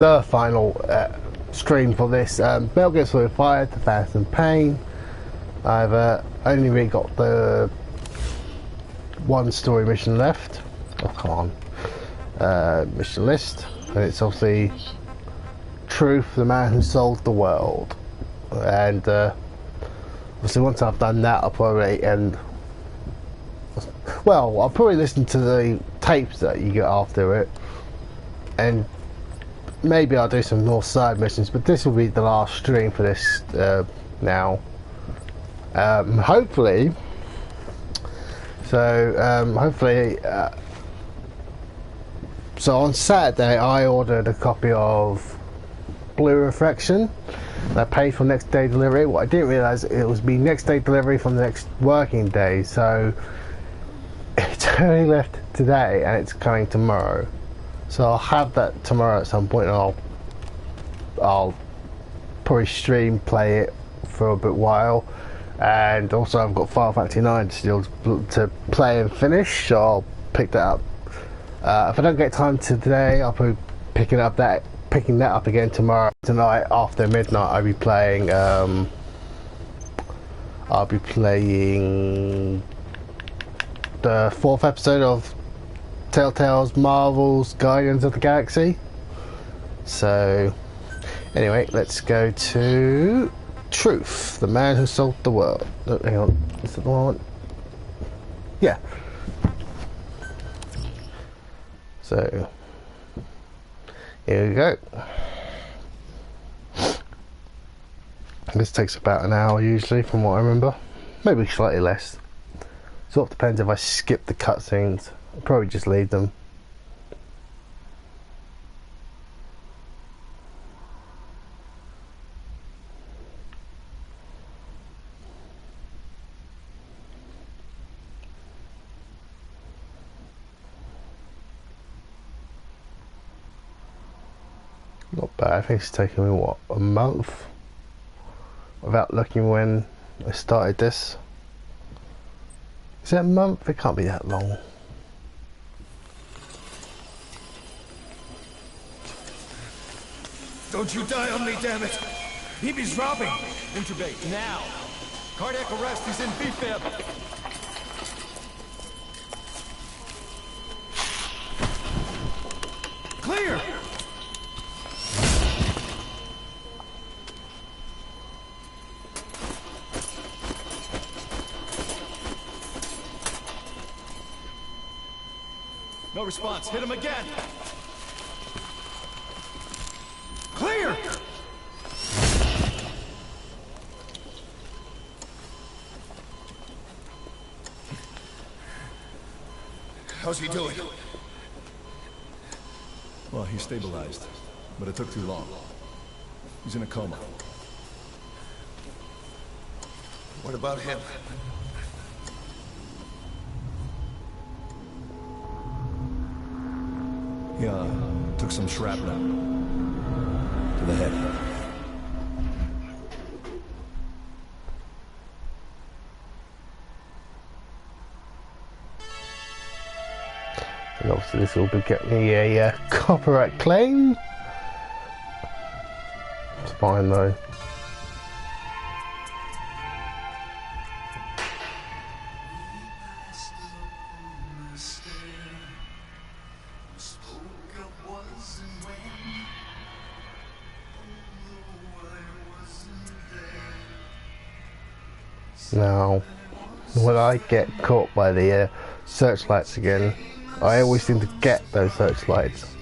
The final stream for this. Metal Gear Solid 5, The Phantom Pain. I've only really got the one story mission left. Oh, come on. Mission list. And it's obviously Truth, the man who sold the world. And obviously once I've done that, I'll probably I'll probably listen to the tapes that you get after it. And maybe I'll do some more side missions, but this will be the last stream for this now. Hopefully. So on Saturday I ordered a copy of Blue Reflection. And I paid for next day delivery. What I didn't realise, it was be next day delivery from the next working day. So it's only left today and it's coming tomorrow. So I'll have that tomorrow at some point, and I'll probably stream, play it for a bit while, and also I've got Final Fantasy 9 still to play and finish. So I'll pick that up. If I don't get time today, I'll probably picking that up again tomorrow. Tonight after midnight, I'll be playing the fourth episode of Telltale's Marvel's Guardians of the Galaxy. So anyway, let's go to Truth, the man who sold the world. Oh, hang on, is that the one? Yeah. So here we go. This takes about an hour usually, from what I remember. Maybe slightly less. Sort of depends if I skip the cutscenes. I'll probably just leave them. Not bad. I think it's taken me, what, a month? Without looking when I started this. Is it a month? It can't be that long. Don't you die on me, damn it! He's robbing! Intubate, now! Cardiac arrest, he's in B-fib! Clear! No response, hit him again! Clear! How's he doing? Well, he stabilized, but it took too long. He's in a coma. What about him? He took some shrapnel to the head. And obviously this will be getting me a copyright claim. It's fine though. Now, when I get caught by the searchlights again, I always seem to get those searchlights.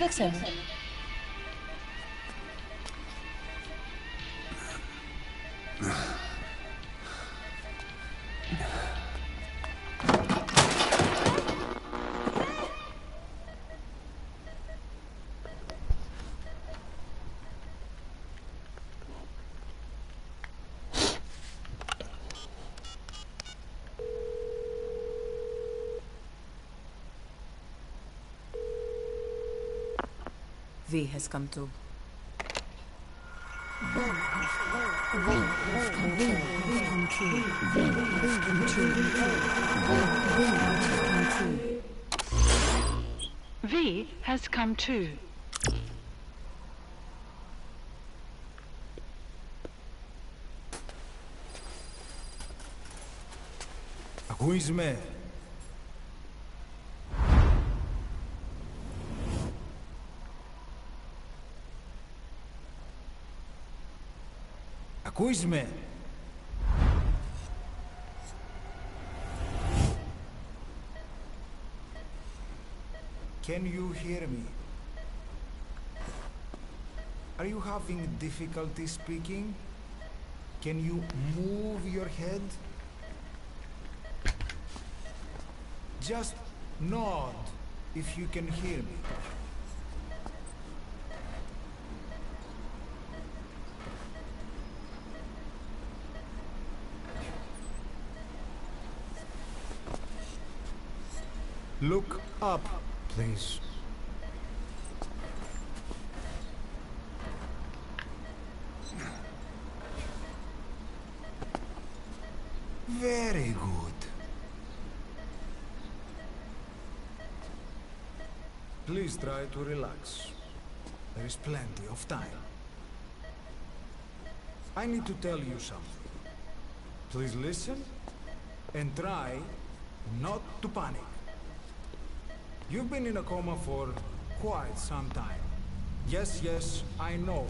fix him. V has come to. V has come too. Ακούεις με? Ακούεις με? Can you hear me? Are you having difficulty speaking? Can you move your head? Just nod if you can hear me. Look up, please. Very good. Please try to relax. There is plenty of time. I need to tell you something. Please listen and try not to panic. You've been in a coma for quite some time. Yes, I know.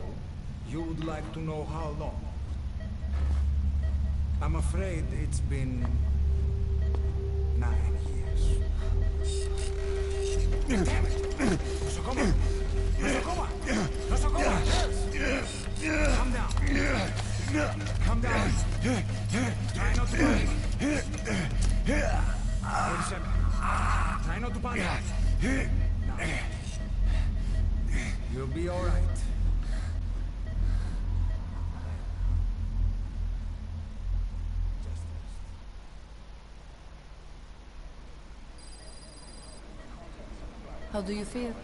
You would like to know how long. I'm afraid it's been 9 years. Damn it! Nosocoma! Nosocoma! Nosocoma! Calm down. Calm down. Try not to panic. Wait a second. Try not to panic. Now. You'll be all right. How do you feel?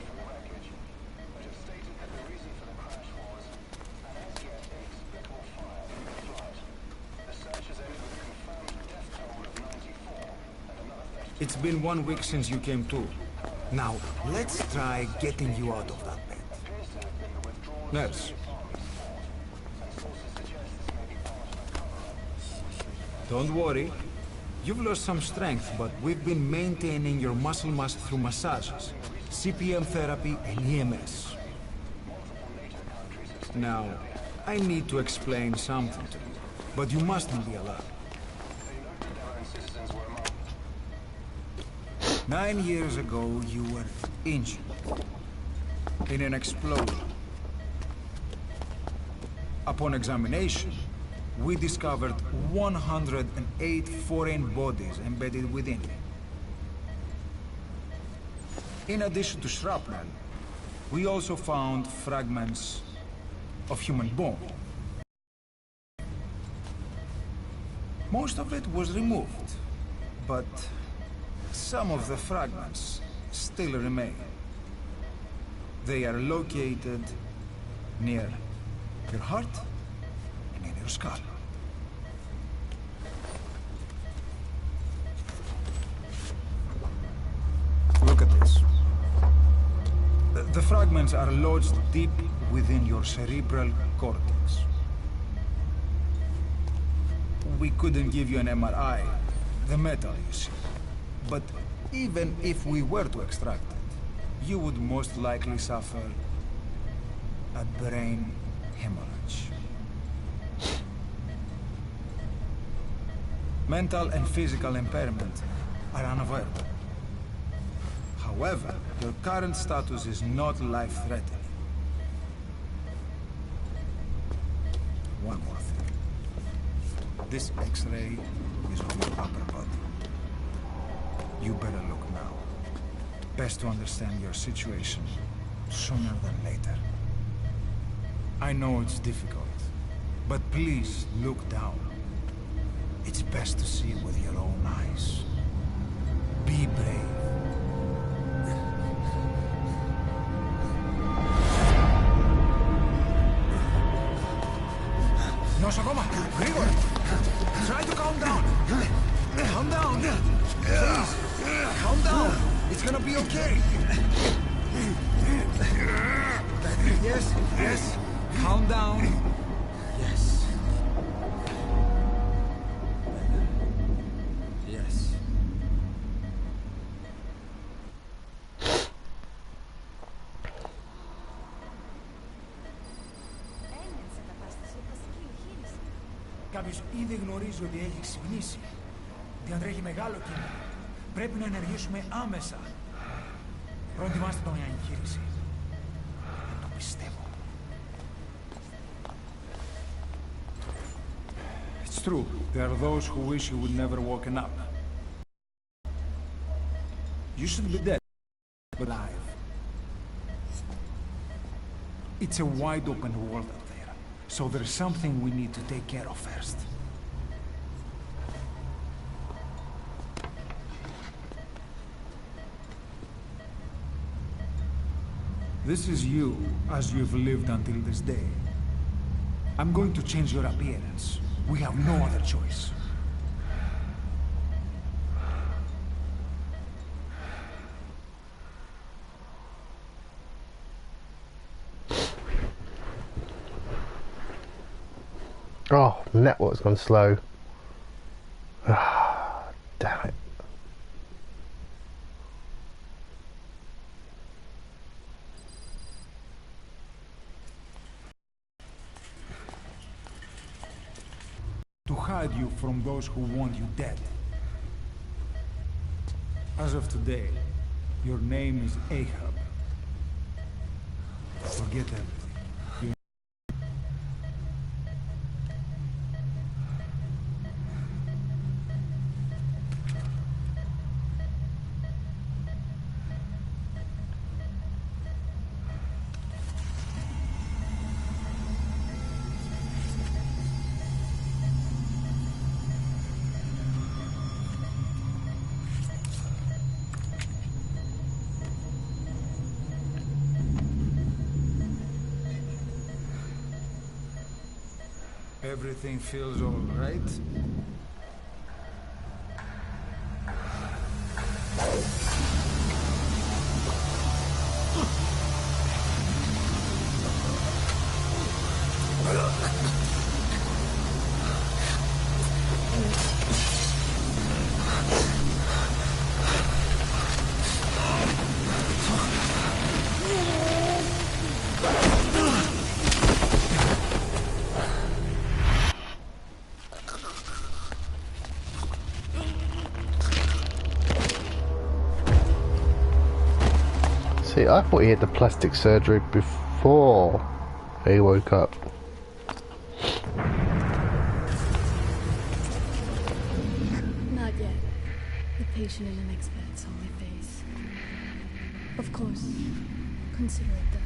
It's been 1 week since you came to. Now, let's try getting you out of that bed. Nurse. Don't worry. You've lost some strength, but we've been maintaining your muscle mass through massages, CPM therapy, and EMS. Now, I need to explain something to you, but you mustn't be alarmed. 9 years ago, you were injured in an explosion. Upon examination, we discovered 108 foreign bodies embedded within. In addition to shrapnel, we also found fragments of human bone. Most of it was removed, but some of the fragments still remain. They are located near your heart and in your skull. Look at this. The fragments are lodged deep within your cerebral cortex. We couldn't give you an MRI, the metal, you see. But even if we were to extract it, you would most likely suffer a brain hemorrhage. Mental and physical impairment are unavoidable. However, your current status is not life-threatening. One more thing. This X-ray is on your upper body. You better look now. Best to understand your situation sooner than later. I know it's difficult, but please look down. It's best to see it with your own eyes. Be brave. Nosokoma, Grigor! Try to calm down! Calm down! Please! Calm down! It's gonna be okay! Yes, yes! Calm down! Yes. Yes. Κάποιος ήδη γνωρίζει ότι έχει ξυπνήσει. Διατρέχει μεγάλο κίνδυνο. Πρέπει να ενεργήσουμε άμεσα. Προετοιμάστε τον για εγχείρηση. Δεν το πιστεύω. It's true. There are those who wish you would never woken up. You should be dead, but alive. It's a wide open world out there, so there's something we need to take care of first. This is you, as you've lived until this day. I'm going to change your appearance. We have no other choice. Oh, network's gone slow. Damn it. To hide you from those who want you dead. As of today, your name is Ahab. Forget everything. Everything feels all right? See, I thought he had the plastic surgery before he woke up. Not yet. The patient and an expert's only face. Of course, consider it done.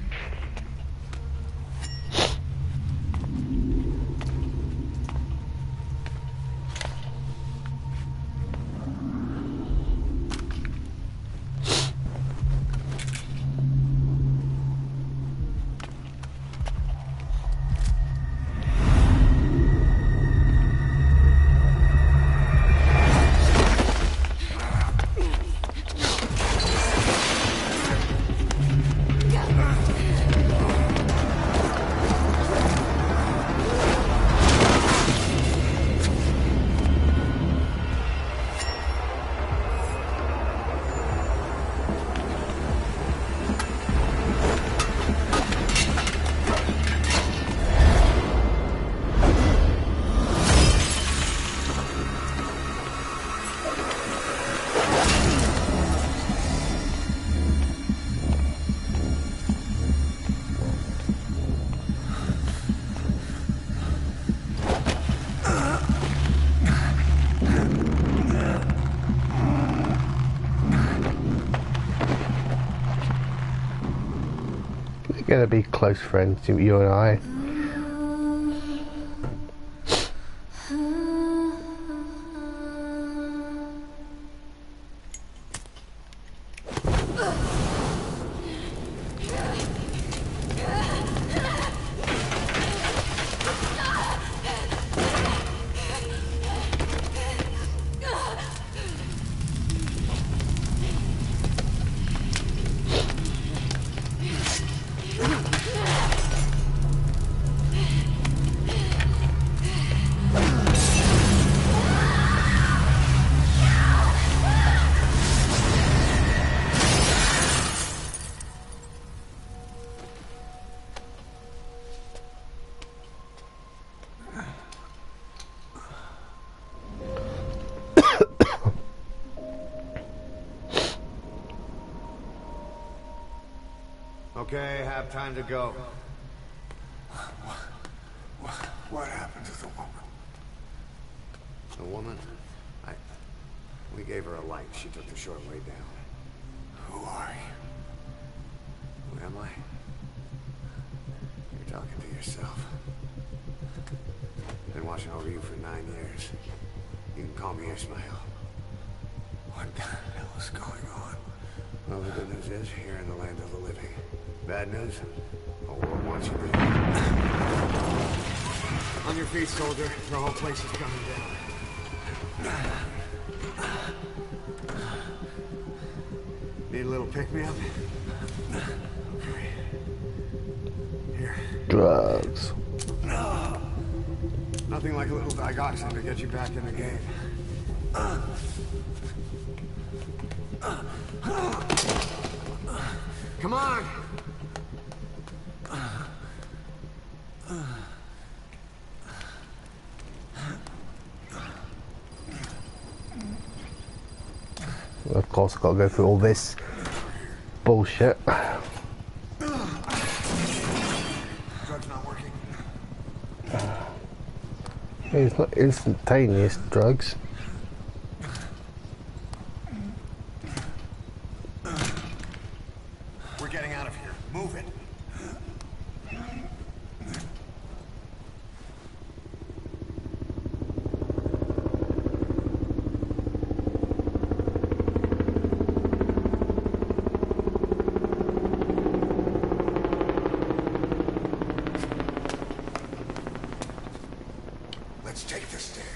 gonna be close friends, you and I. Okay, have time to go. What happened to the woman? The woman? We gave her a light. She took the short way down. Who are you? Who am I? You're talking to yourself. Been watching over you for 9 years. You can call me Ishmael. What the hell is going on? Well, the good news is, you're in the land of the living. Bad news? The world wants you dead. On your feet, soldier. The whole place is coming down. Need a little pick-me-up? Okay. Here. Drugs. Nothing like a little digoxin to get you back in the game. Come on! Of course, I've got to go through all this bullshit. Drug's not working. It's not instantaneous drugs. We're getting out of here. Move it. Let's take the stairs.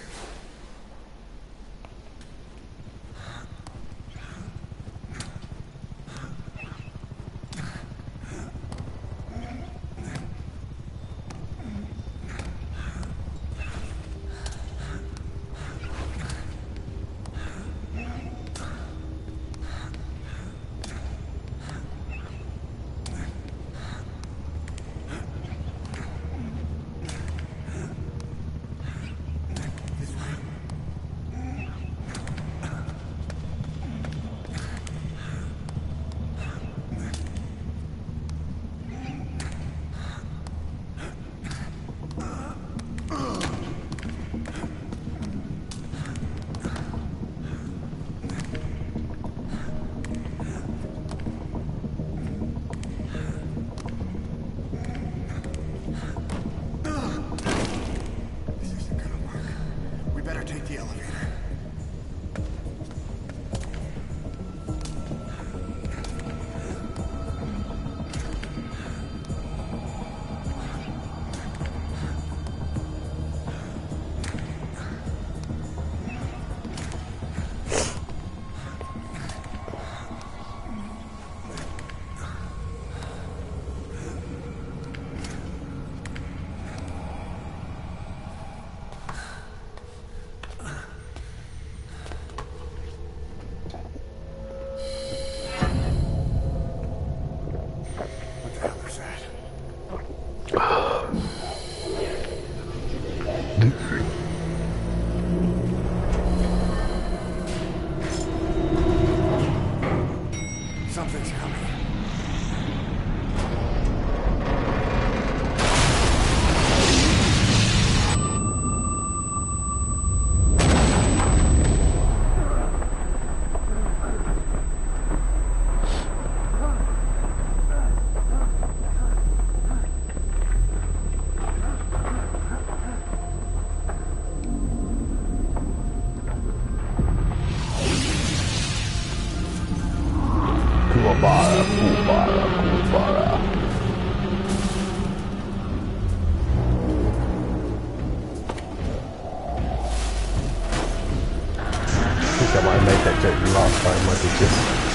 make that joke the last time I did this.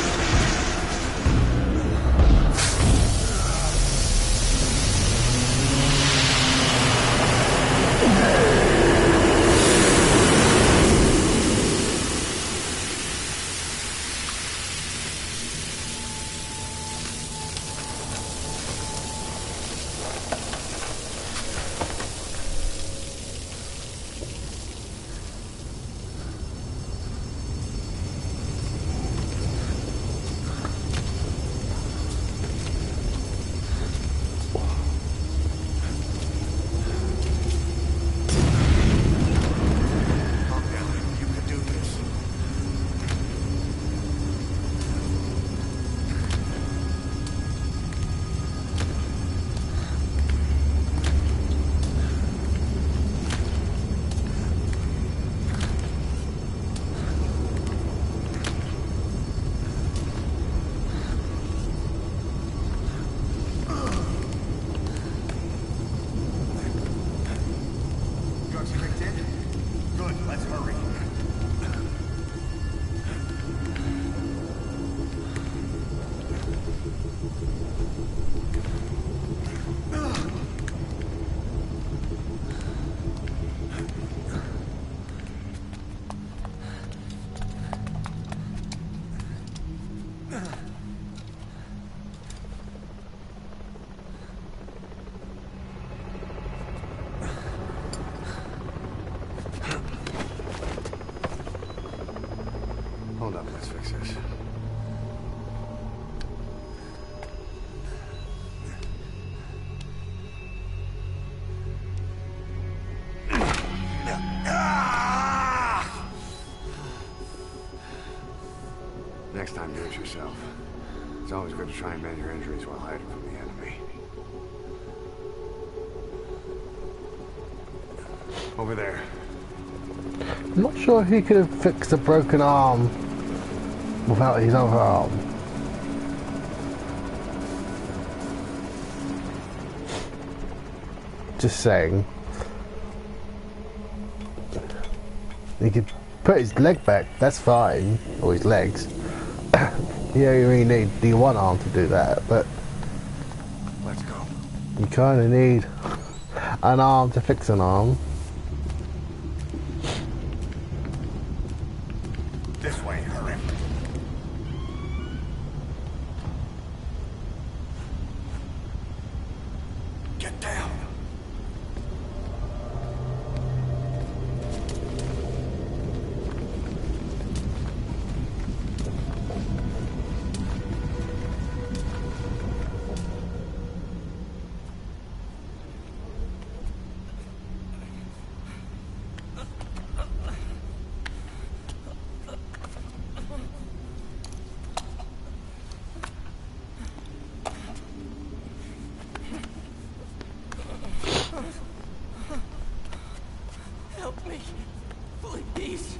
Hold up, let's fix this. Next time, do it yourself. It's always good to try and mend your injuries while hiding from the enemy. Over there. I'm not sure he could have fixed a broken arm without his other arm. Just saying. He could put his leg back, that's fine. Or his legs. You only need the one arm to do that, but Let's go. you kind of need an arm to fix an arm. This way, hurry. Get down. Help me, please.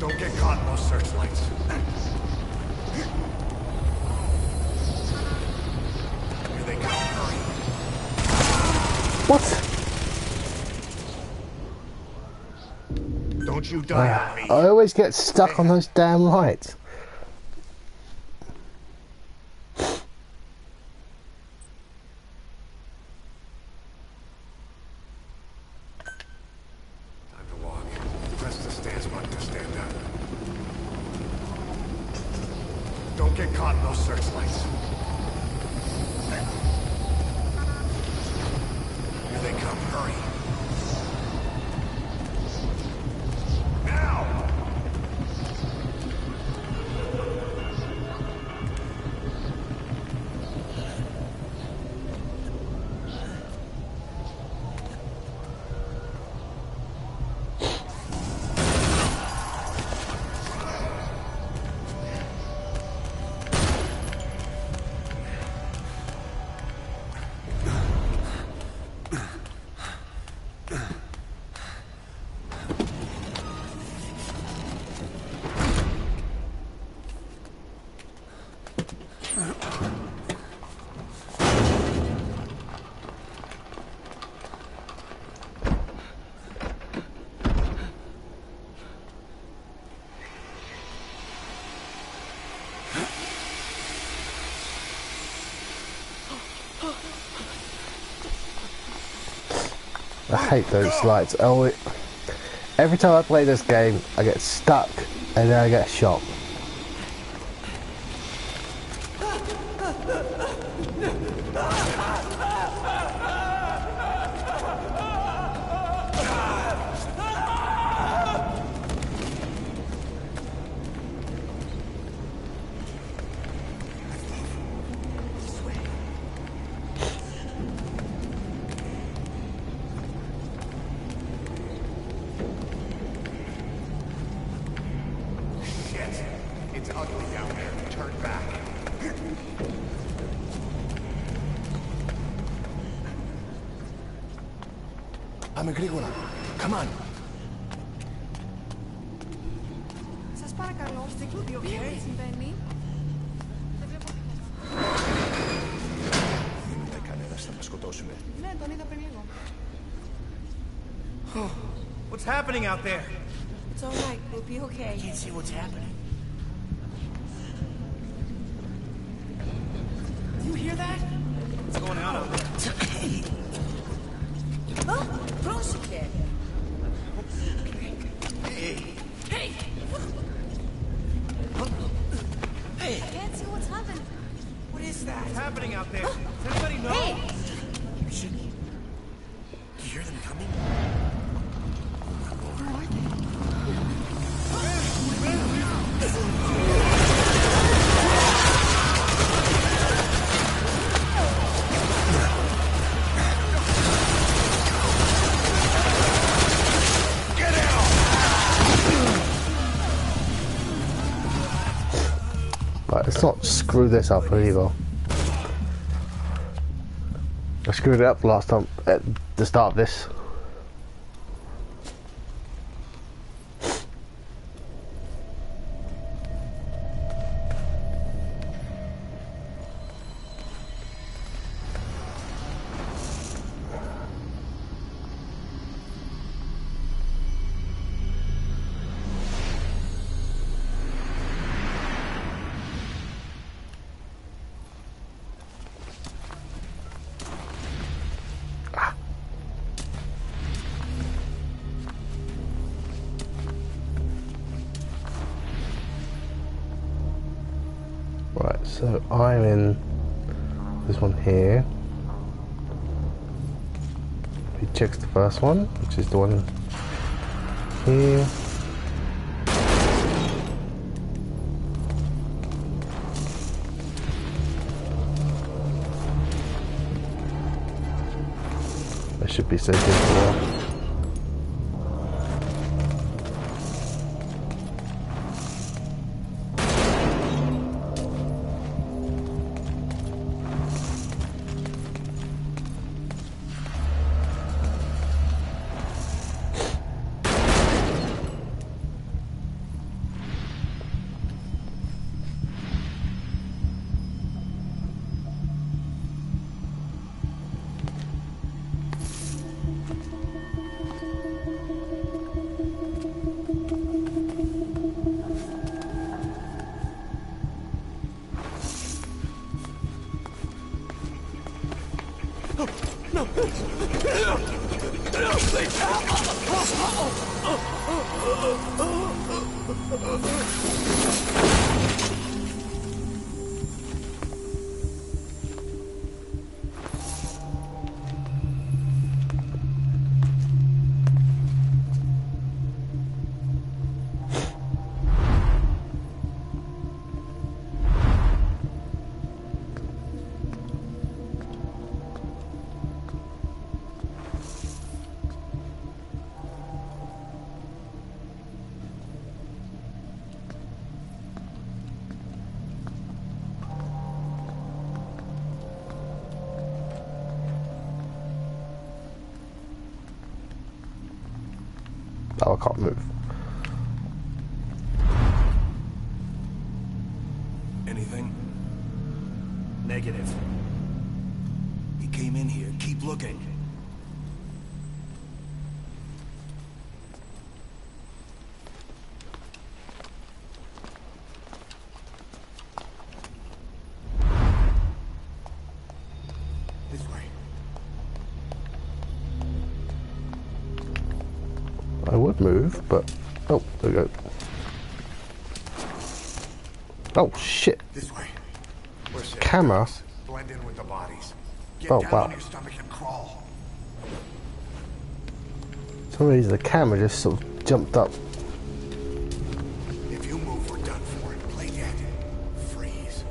Don't get caught in those searchlights. Here they come. Hurry. What? Don't you die on me. I always get stuck on those damn lights. Time to walk. Press the stance button to stand up. Don't get caught in those searchlights. Here they come. Hurry. Now! I hate those lights. Oh, every time I play this game, I get stuck and then I get shot. It's ugly down there. Turn back. Πάμε γρήγορα. Come on. Σας παρακαλώ, στείλτε τι συμβαίνει. Δεν βλέπω τίποτα. Δεν είναι κανένας, θα μας σκοτώσουνε. Ναι, τον είδα πριν λίγο. What's happening out there? It's all right. We'll be okay. I can't see what's happening. Do you hear that? What's going on out there? Oh, Prosecutor. Hey! Hey! I can't see what's happening. What is that? What's happening out there? Does anybody know? Hey! You should... Do you hear them coming? Right, let's not screw this up either. I screwed it up last time at the start of this. Right, so I'm in this one here. He checks the first one, which is the one here. There should be something more. Oh, I can't move. Anything? Negative. He came in here. Keep looking. This way. I would move, but... Oh, there we go. Oh, shit. This way. We're safe. Camera? Blend in with the bodies. Get Oh, down wow. on your stomach and crawl. For some reason the camera just sort of jumped up. If you move, we're done for. Play dead. Freeze.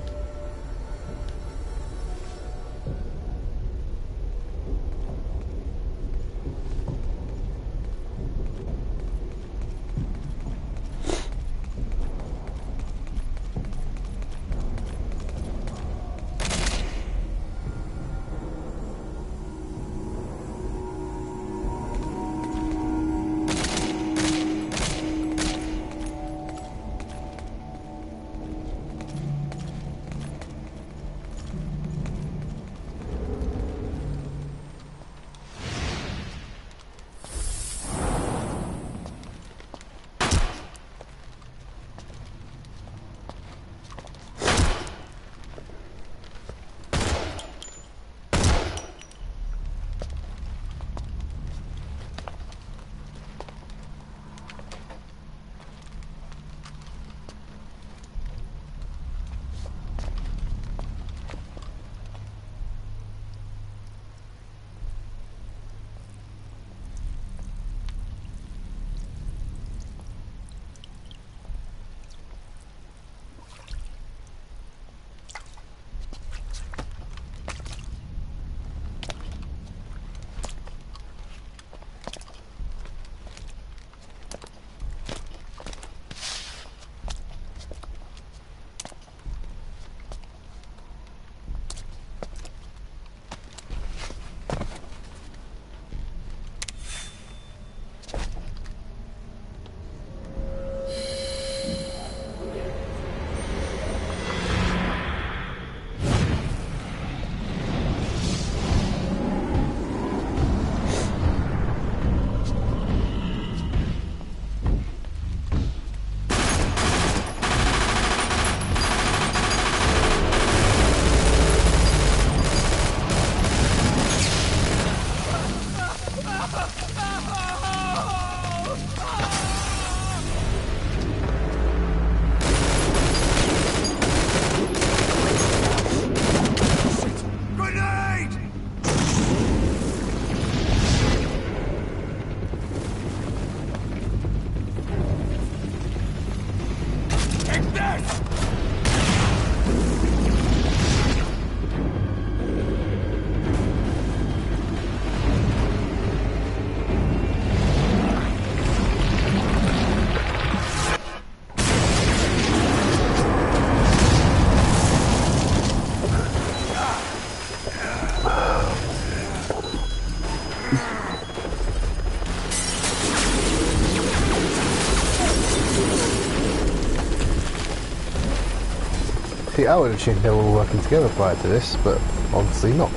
See, I would have assumed they were all working together prior to this, but obviously not.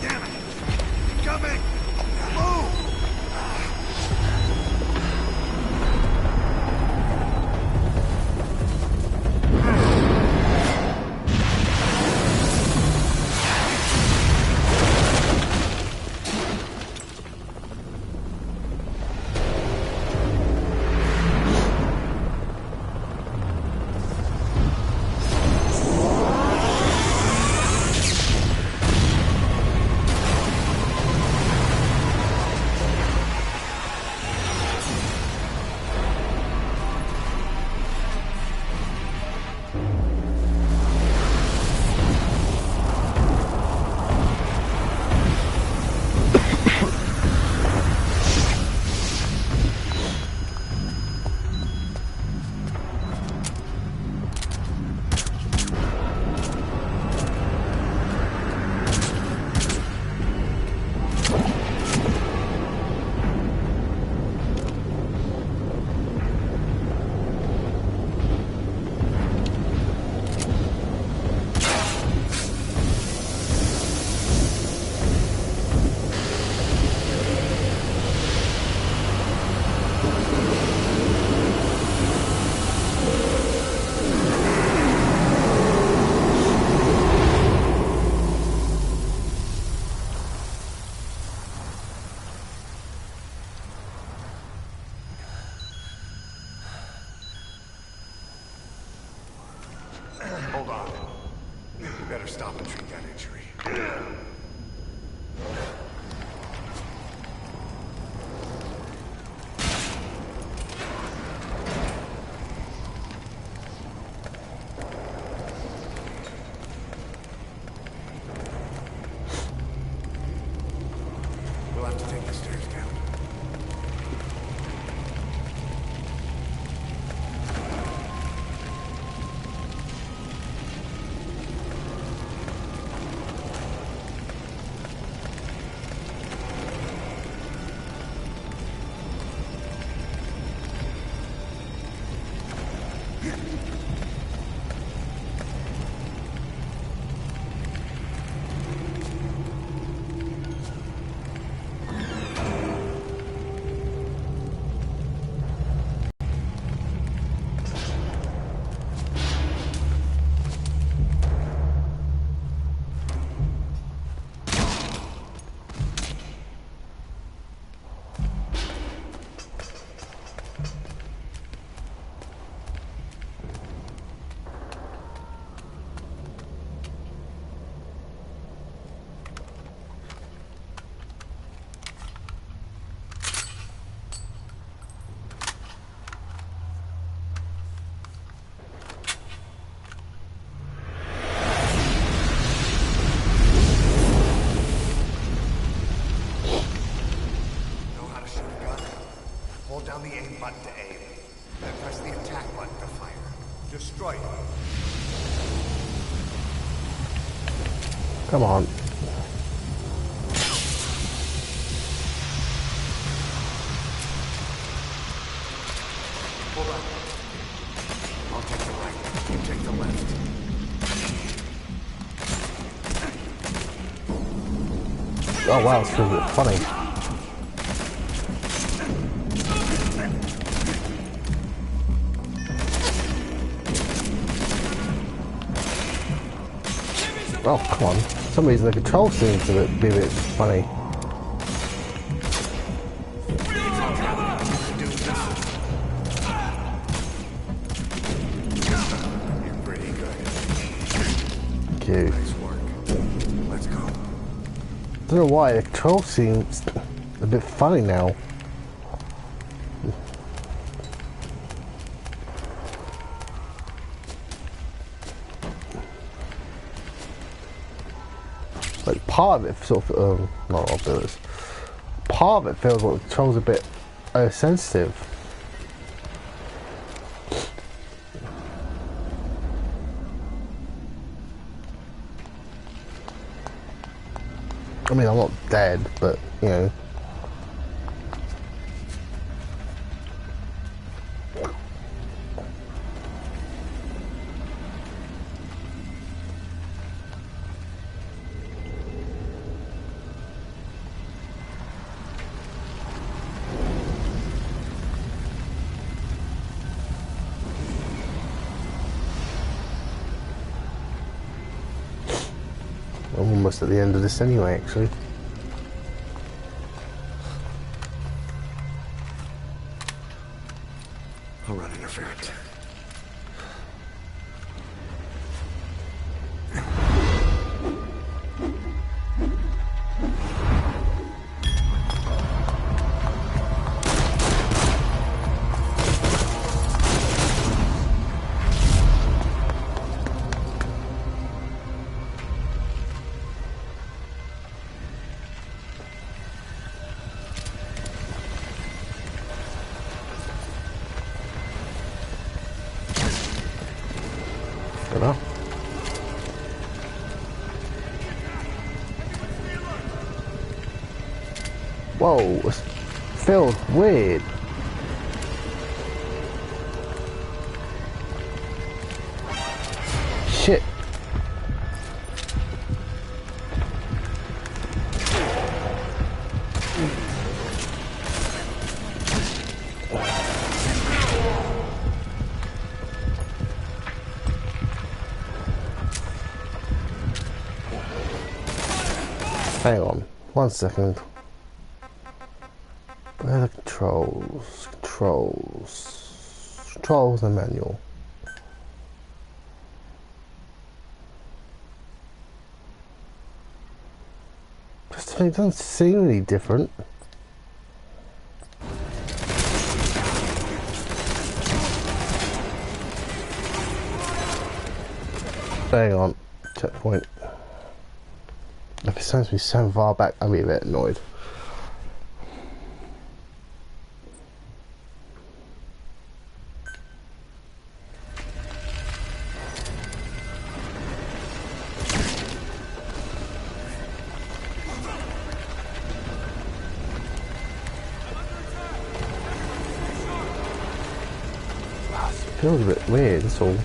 Damn it! Coming! Move! stop and treat that injury. We'll have to take the stairs down. Hold down the aim button to aim. Then press the attack button to fire. Destroy it. Come on. Hold on. I'll take the right. You take the left. Oh wow, it's really funny. Oh, come on. For some reason the control seems to be a bit funny. You're pretty good. Cute. Nice work. Let's go. Don't know why, the control seems a bit funny now. Like part of it sort of, not all of this. Part of it feels like the control's a bit sensitive. I mean, I'm not dead, but you know. I'm almost at the end of this anyway, actually. I'll run interference. Whoa, it feels weird. Shit. Hang on, 1 second. Where are the controls? Controls and manual. So it doesn't seem any different. Hang on, checkpoint. If it sends me so far back, I'll be a bit annoyed. It feels a bit weird, that's all.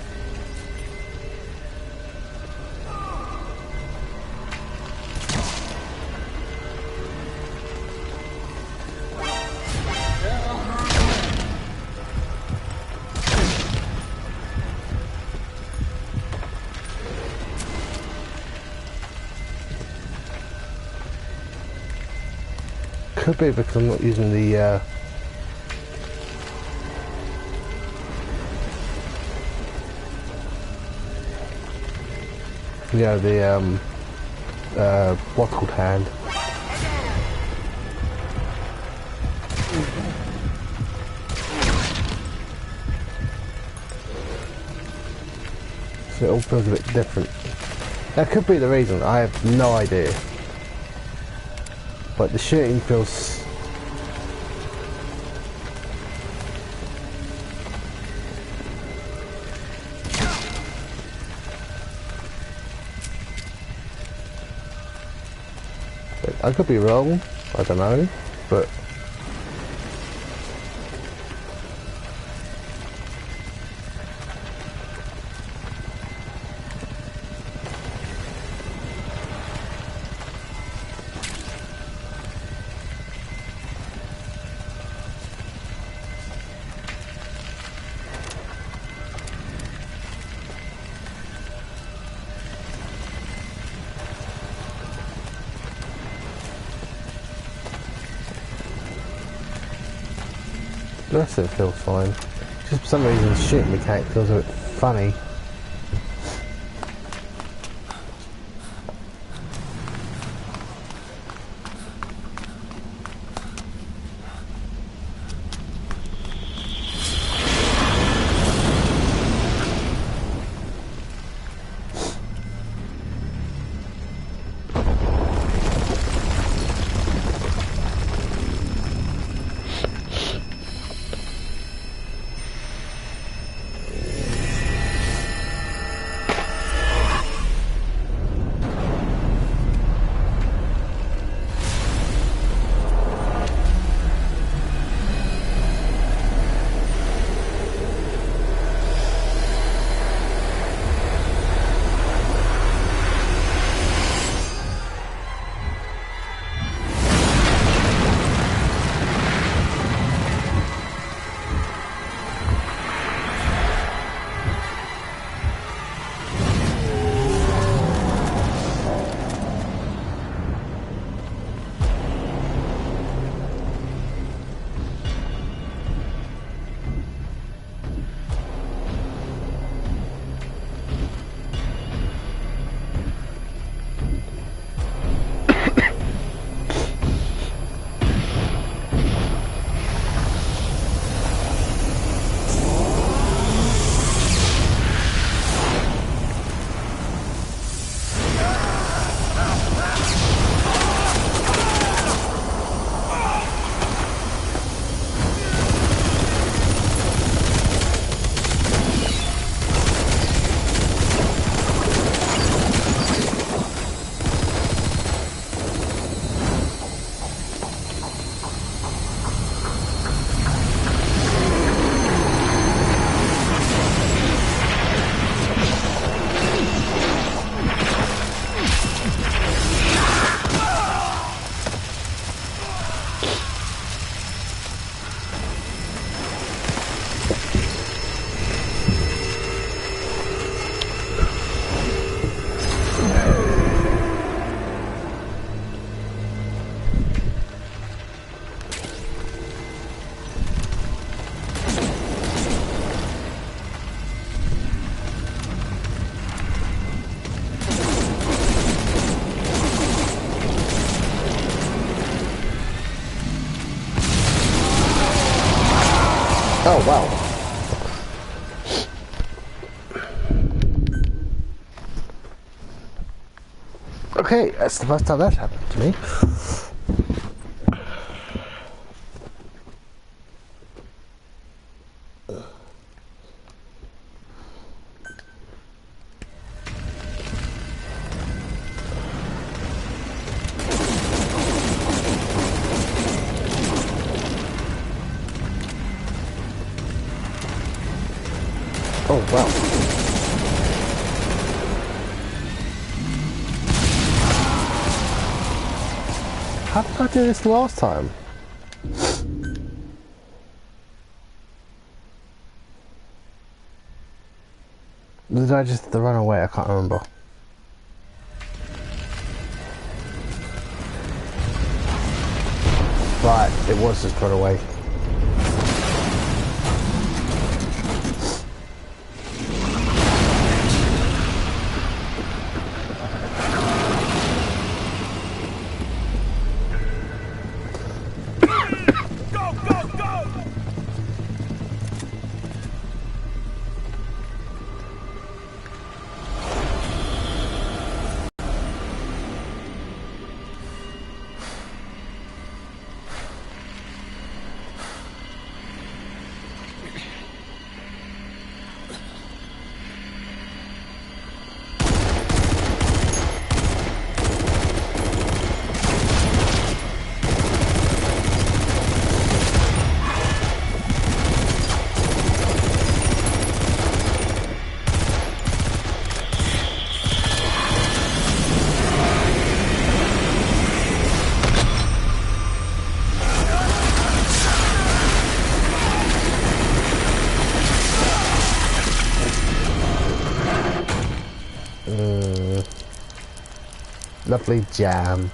Could be because I'm not using the what's called hand. So it all feels a bit different. That could be the reason, I have no idea. But the shooting feels... I could be wrong, I don't know, but... The rest of it feels fine. Just for some reason the shooting mechanic feels a bit funny. Oh wow. Okay, that's the first time that's happened to me. Oh wow. How did I do this last time? Did I just run away? I can't remember. Right, it was just run away. Lovely jam.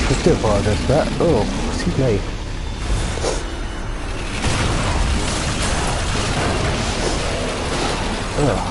I do apologize for that. Oh, excuse me. Ugh.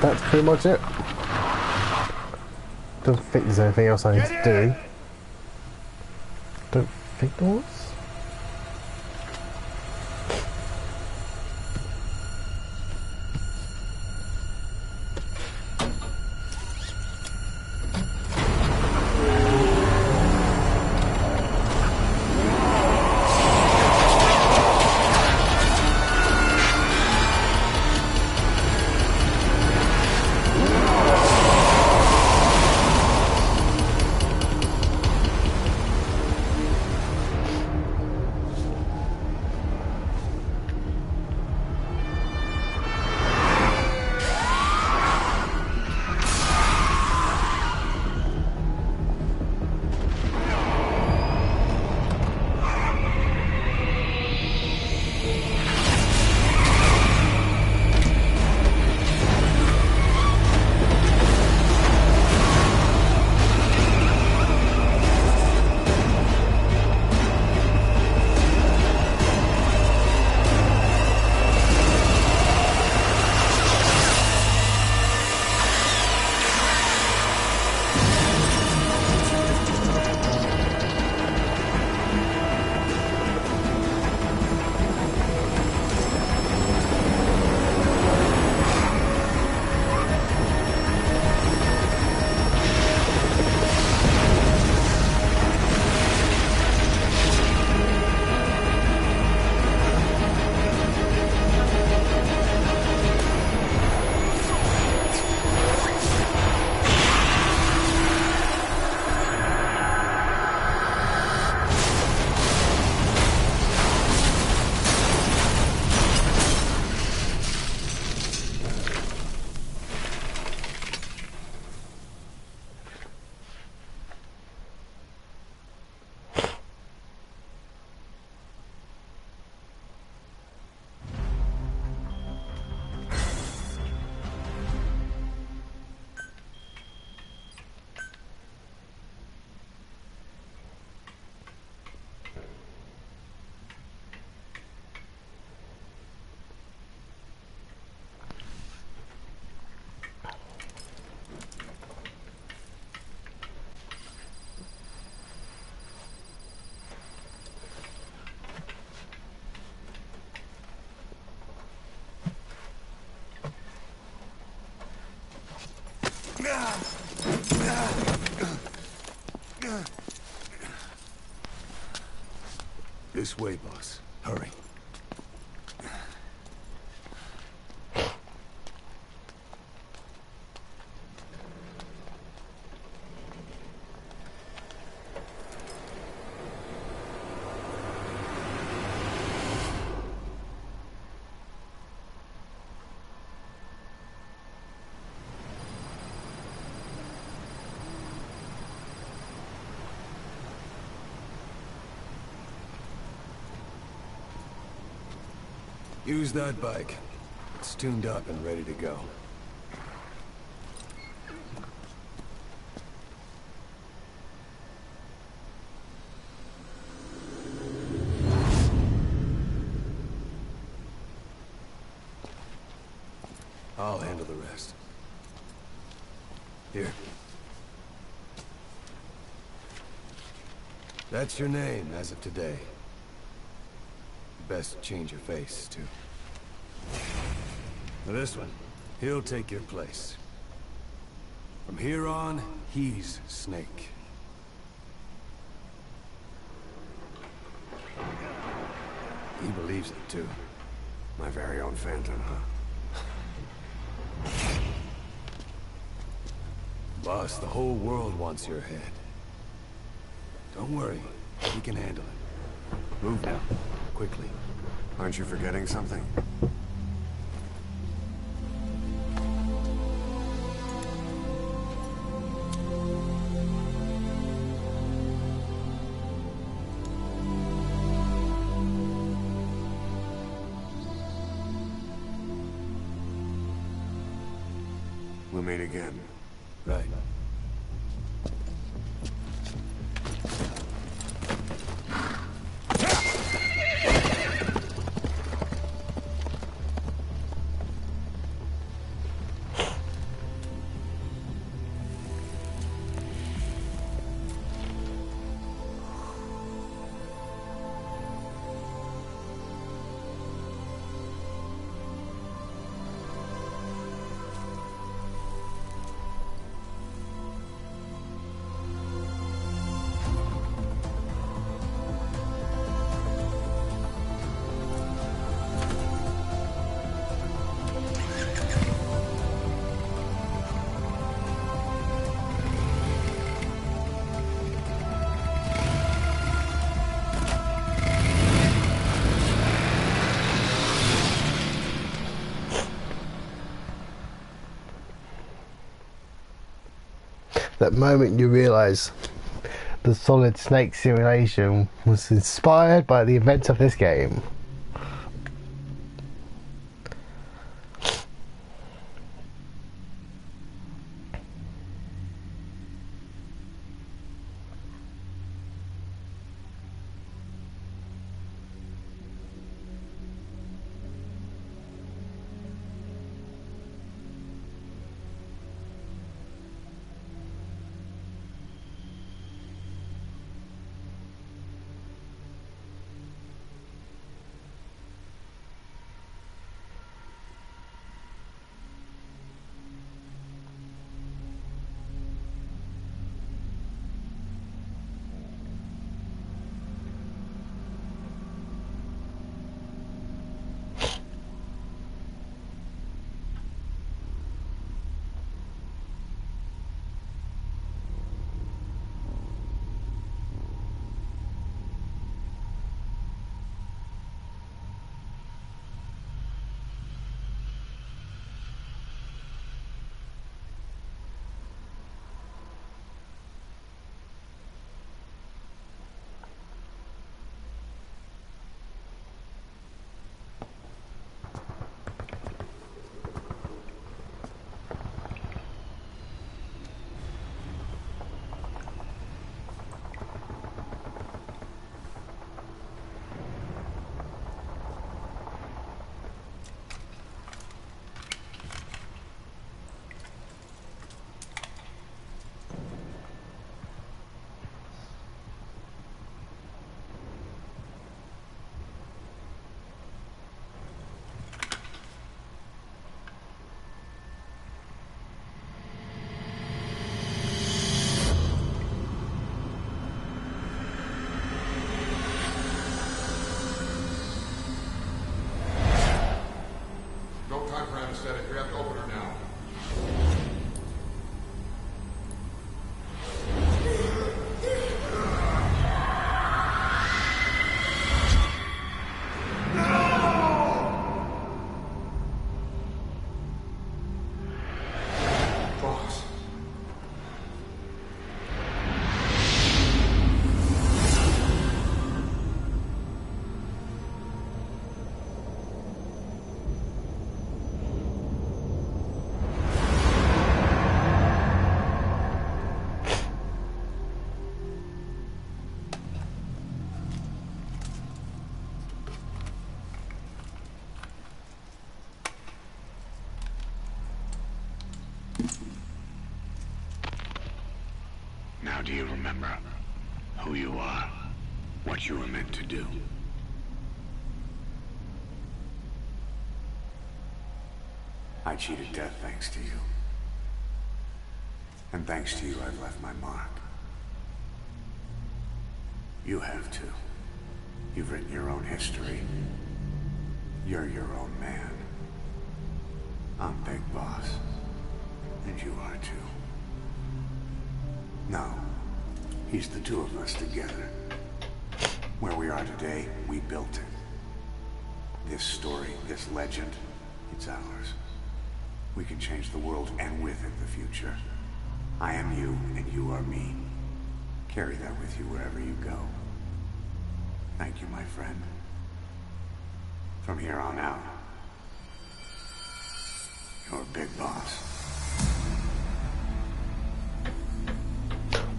That's pretty much it. Don't think there's anything else I need to do. Don't think there was. This way, boss. Hurry. Use that bike. It's tuned up and ready to go. I'll handle the rest. Here. That's your name as of today. Best change your face, too. Now this one, he'll take your place. From here on, he's Snake. He believes it, too. My very own Phantom, huh? Boss, the whole world wants your head. Don't worry, he can handle it. Move now, quickly. Aren't you forgetting something? We'll meet again. Right. That moment you realise the Solid Snake simulation was inspired by the events of this game. anesthetic. We have to open her now. Boss. Now do you remember who you are? What you were meant to do? I cheated death thanks to you. And thanks to you, I've left my mark. You have too. You've written your own history. You're your own man. I'm Big Boss. And you are too. No. He's the two of us together. Where we are today, we built it. This story, this legend, it's ours. We can change the world and with it the future. I am you and you are me. Carry that with you wherever you go. Thank you, my friend. From here on out, you're Big Boss.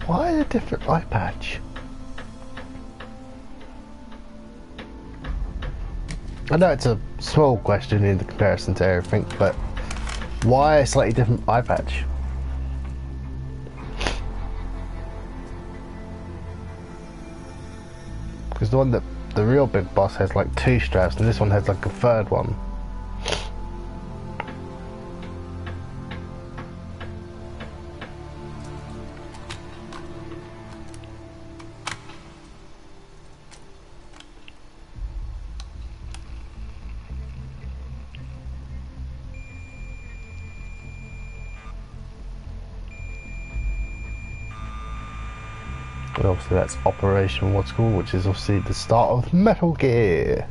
Why a different eye patch? I know it's a small question in the comparison to everything, but why a slightly different eye patch? Because the one that the real Big Boss has like 2 straps, and this one has like a 3rd one. And obviously that's Operation what's called, which is obviously the start of Metal Gear.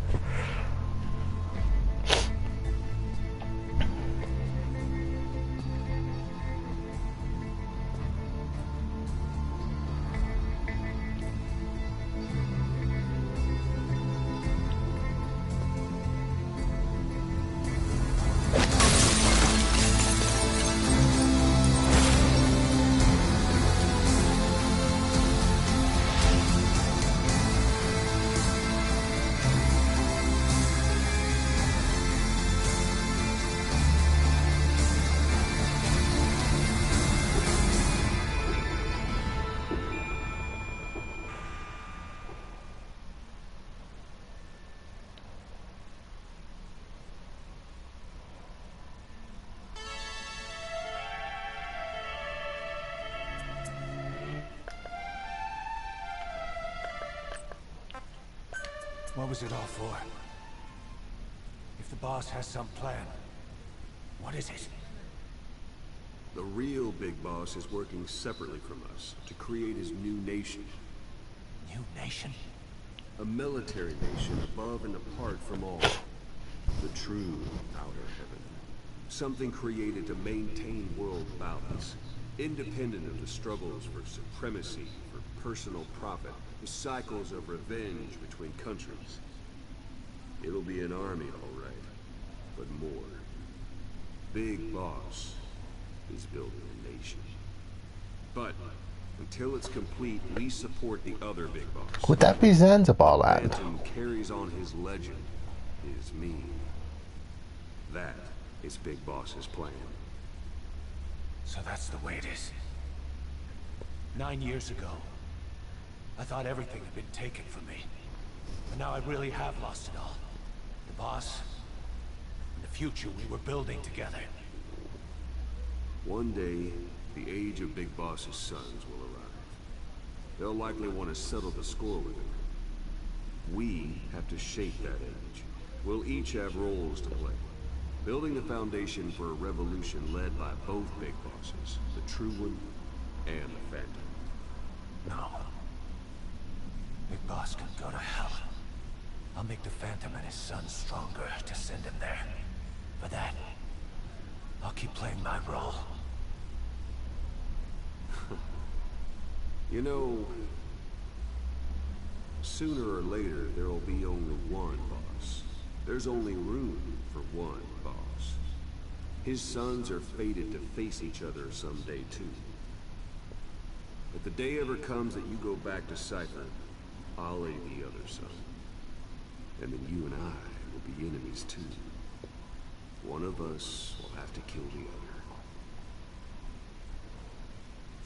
What was it all for? If the boss has some plan, what is it? The real Big Boss is working separately from us to create his new nation. New nation? A military nation above and apart from all. The true outer heaven. Something created to maintain world balance. Independent of the struggles for supremacy, for personal profit, the cycles of revenge between countries. It'll be an army, all right, but more. Big Boss is building a nation. But until it's complete, we support the other Big Boss. Would that be Zanzibar land? Phantom carries on his legend, his mean. That is Big Boss's plan. So that's the way it is. 9 years ago, I thought everything had been taken from me. But now I really have lost it all. The boss, and the future we were building together. One day, the age of Big Boss's sons will arrive. They'll likely want to settle the score with him. We have to shape that age. We'll each have roles to play. Building the foundation for a revolution led by both big bosses, the True One and the Phantom. No. Big Boss can go to hell. I'll make the Phantom and his son stronger to send him there. For that, I'll keep playing my role. You know, sooner or later, there'll be only one boss. There's only room for one boss. His sons are fated to face each other someday, too. If the day ever comes that you go back to Cypher, I'll aid the other son. And then you and I will be enemies, too. One of us will have to kill the other.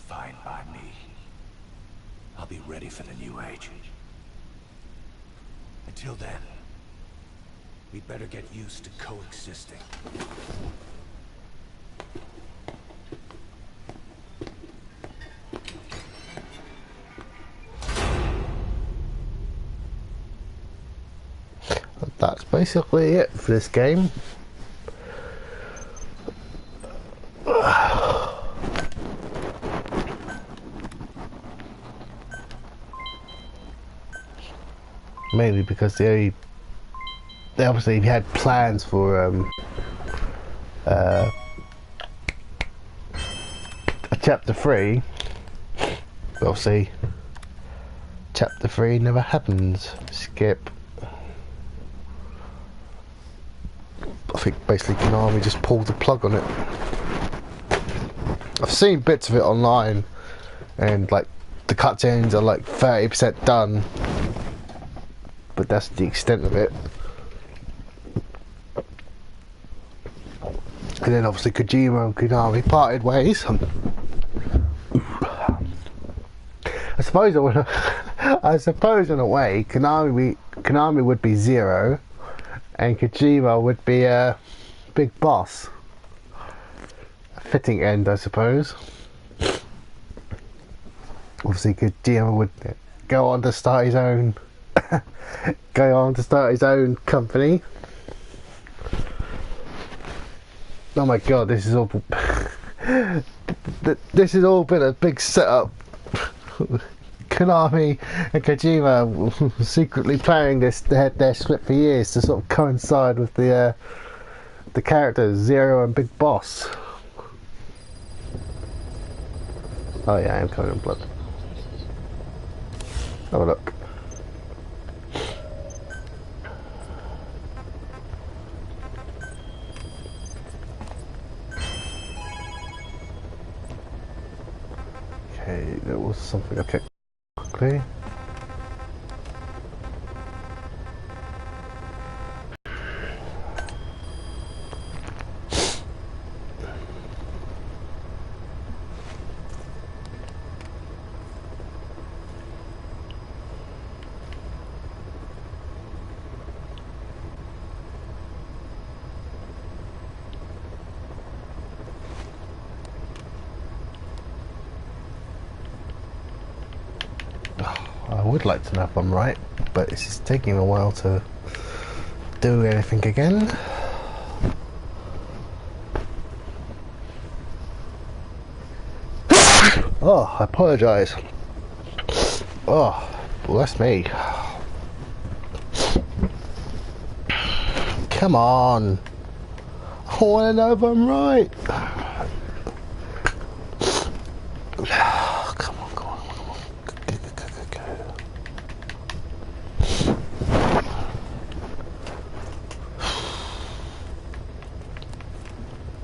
Fine by me. I'll be ready for the new age. Until then, we'd better get used to coexisting. That's basically it for this game. Mainly because they obviously had plans for a chapter 3. But obviously chapter 3 never happens. Skip. I think basically Konami just pulled the plug on it. I've seen bits of it online, and like the cutscenes are like 30% done, but that's the extent of it. And then obviously Kojima and Konami parted ways. I suppose in a way Konami would be Zero and Kojima would be a Big Boss. A fitting end, I suppose. Obviously Kojima would go on to start his own company. Oh my god, this is all been a big setup. Konami and Kojima secretly planning this. They had their script for years to sort of coincide with the characters Zero and Big Boss. Oh yeah, I am covered in blood. Have a look. Okay, there was something I checked quickly. I would like to know if I'm right, but it's just taking a while to do anything again. Oh, I apologise. Oh, bless me. Come on. I want to know if I'm right.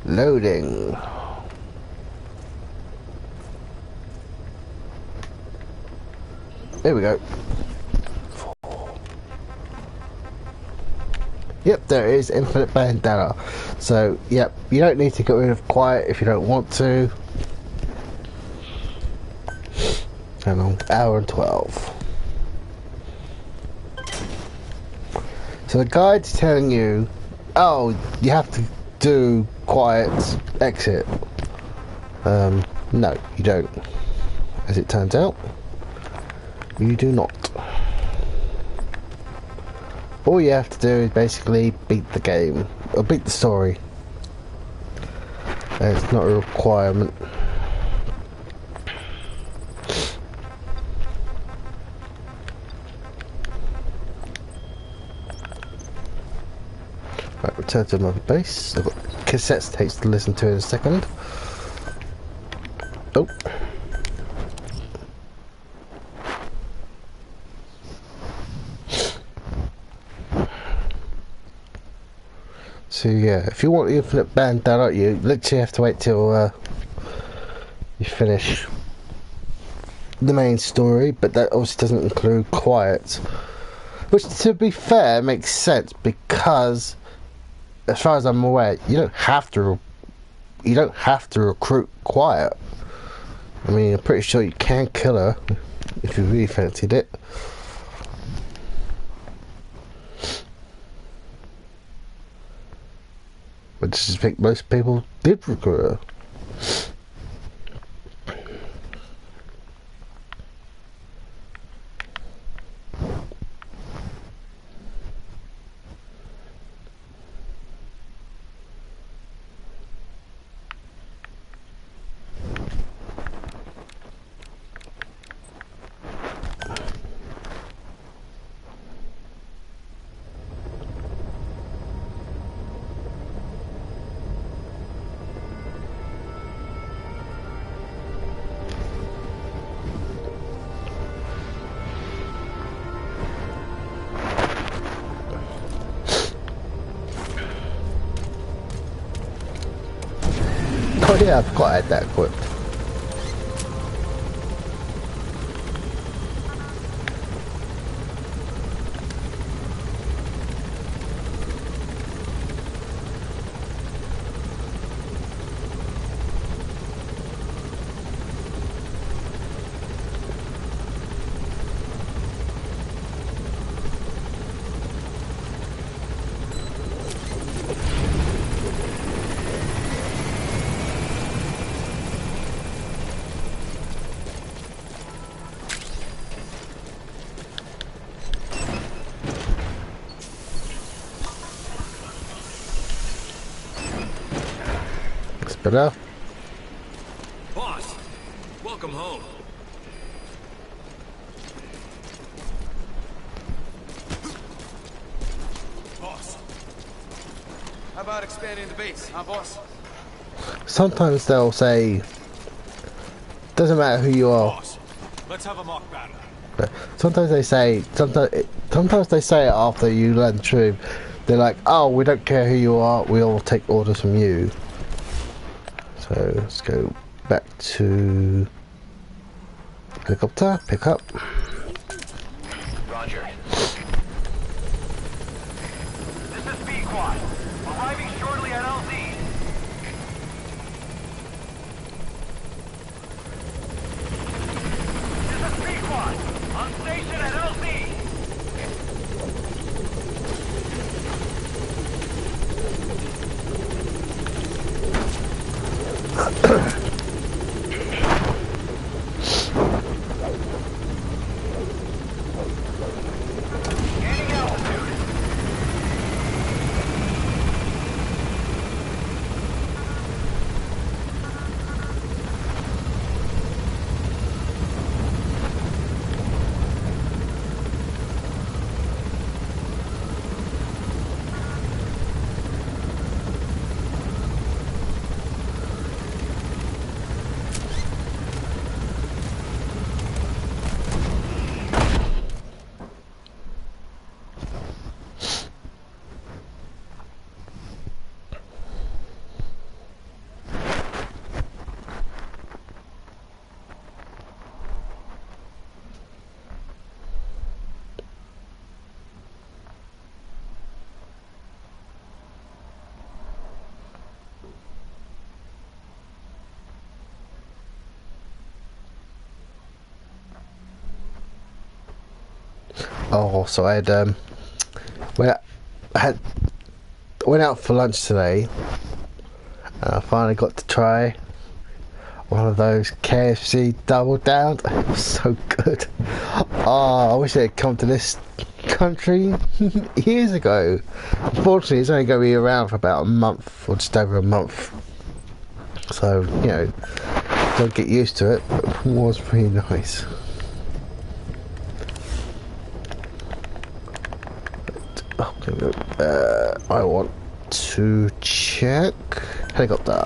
Loading. There we go. Yep, there is infinite bandana. So, yep, you don't need to get rid of quiet if you don't want to. Hang on, hour and 12. So the guide's telling you, oh, you have to do quiet exit. No, you don't. As it turns out, you do not. all you have to do is basically beat the game, or beat the story. And it's not a requirement. Right, return to another base. I've got cassette tapes to listen to in a second. Oh. So yeah, if you want the infinite bandana, you literally have to wait till you finish the main story, but that obviously doesn't include Quiet, which, to be fair, makes sense because, as far as I'm aware, you don't have to recruit Quiet. I mean, I'm pretty sure you can kill her if you really fancied it. But I just think most people did recruit her. Oh yeah, I forgot I had that equipped. Better. Boss, welcome home. Boss. How about expanding the base, huh, boss? Sometimes they'll say, doesn't matter who you are. Boss, let's have a mock battle. But sometimes they say, sometimes they say it after you learn the truth. They're like, oh, we don't care who you are, we all take orders from you. So let's go back to helicopter, pick up. Roger. This is B-Quad. Arriving shortly at LZ. This is B-Quad. On station at LZ. Oh, so I had went out for lunch today, and I finally got to try one of those KFC Double Down. It was so good. Oh, I wish they'd come to country years ago. Unfortunately, it's only going to be around for about a month, or just over a month. So, you know, don't get used to it, but it was pretty nice. I want to check helicopter.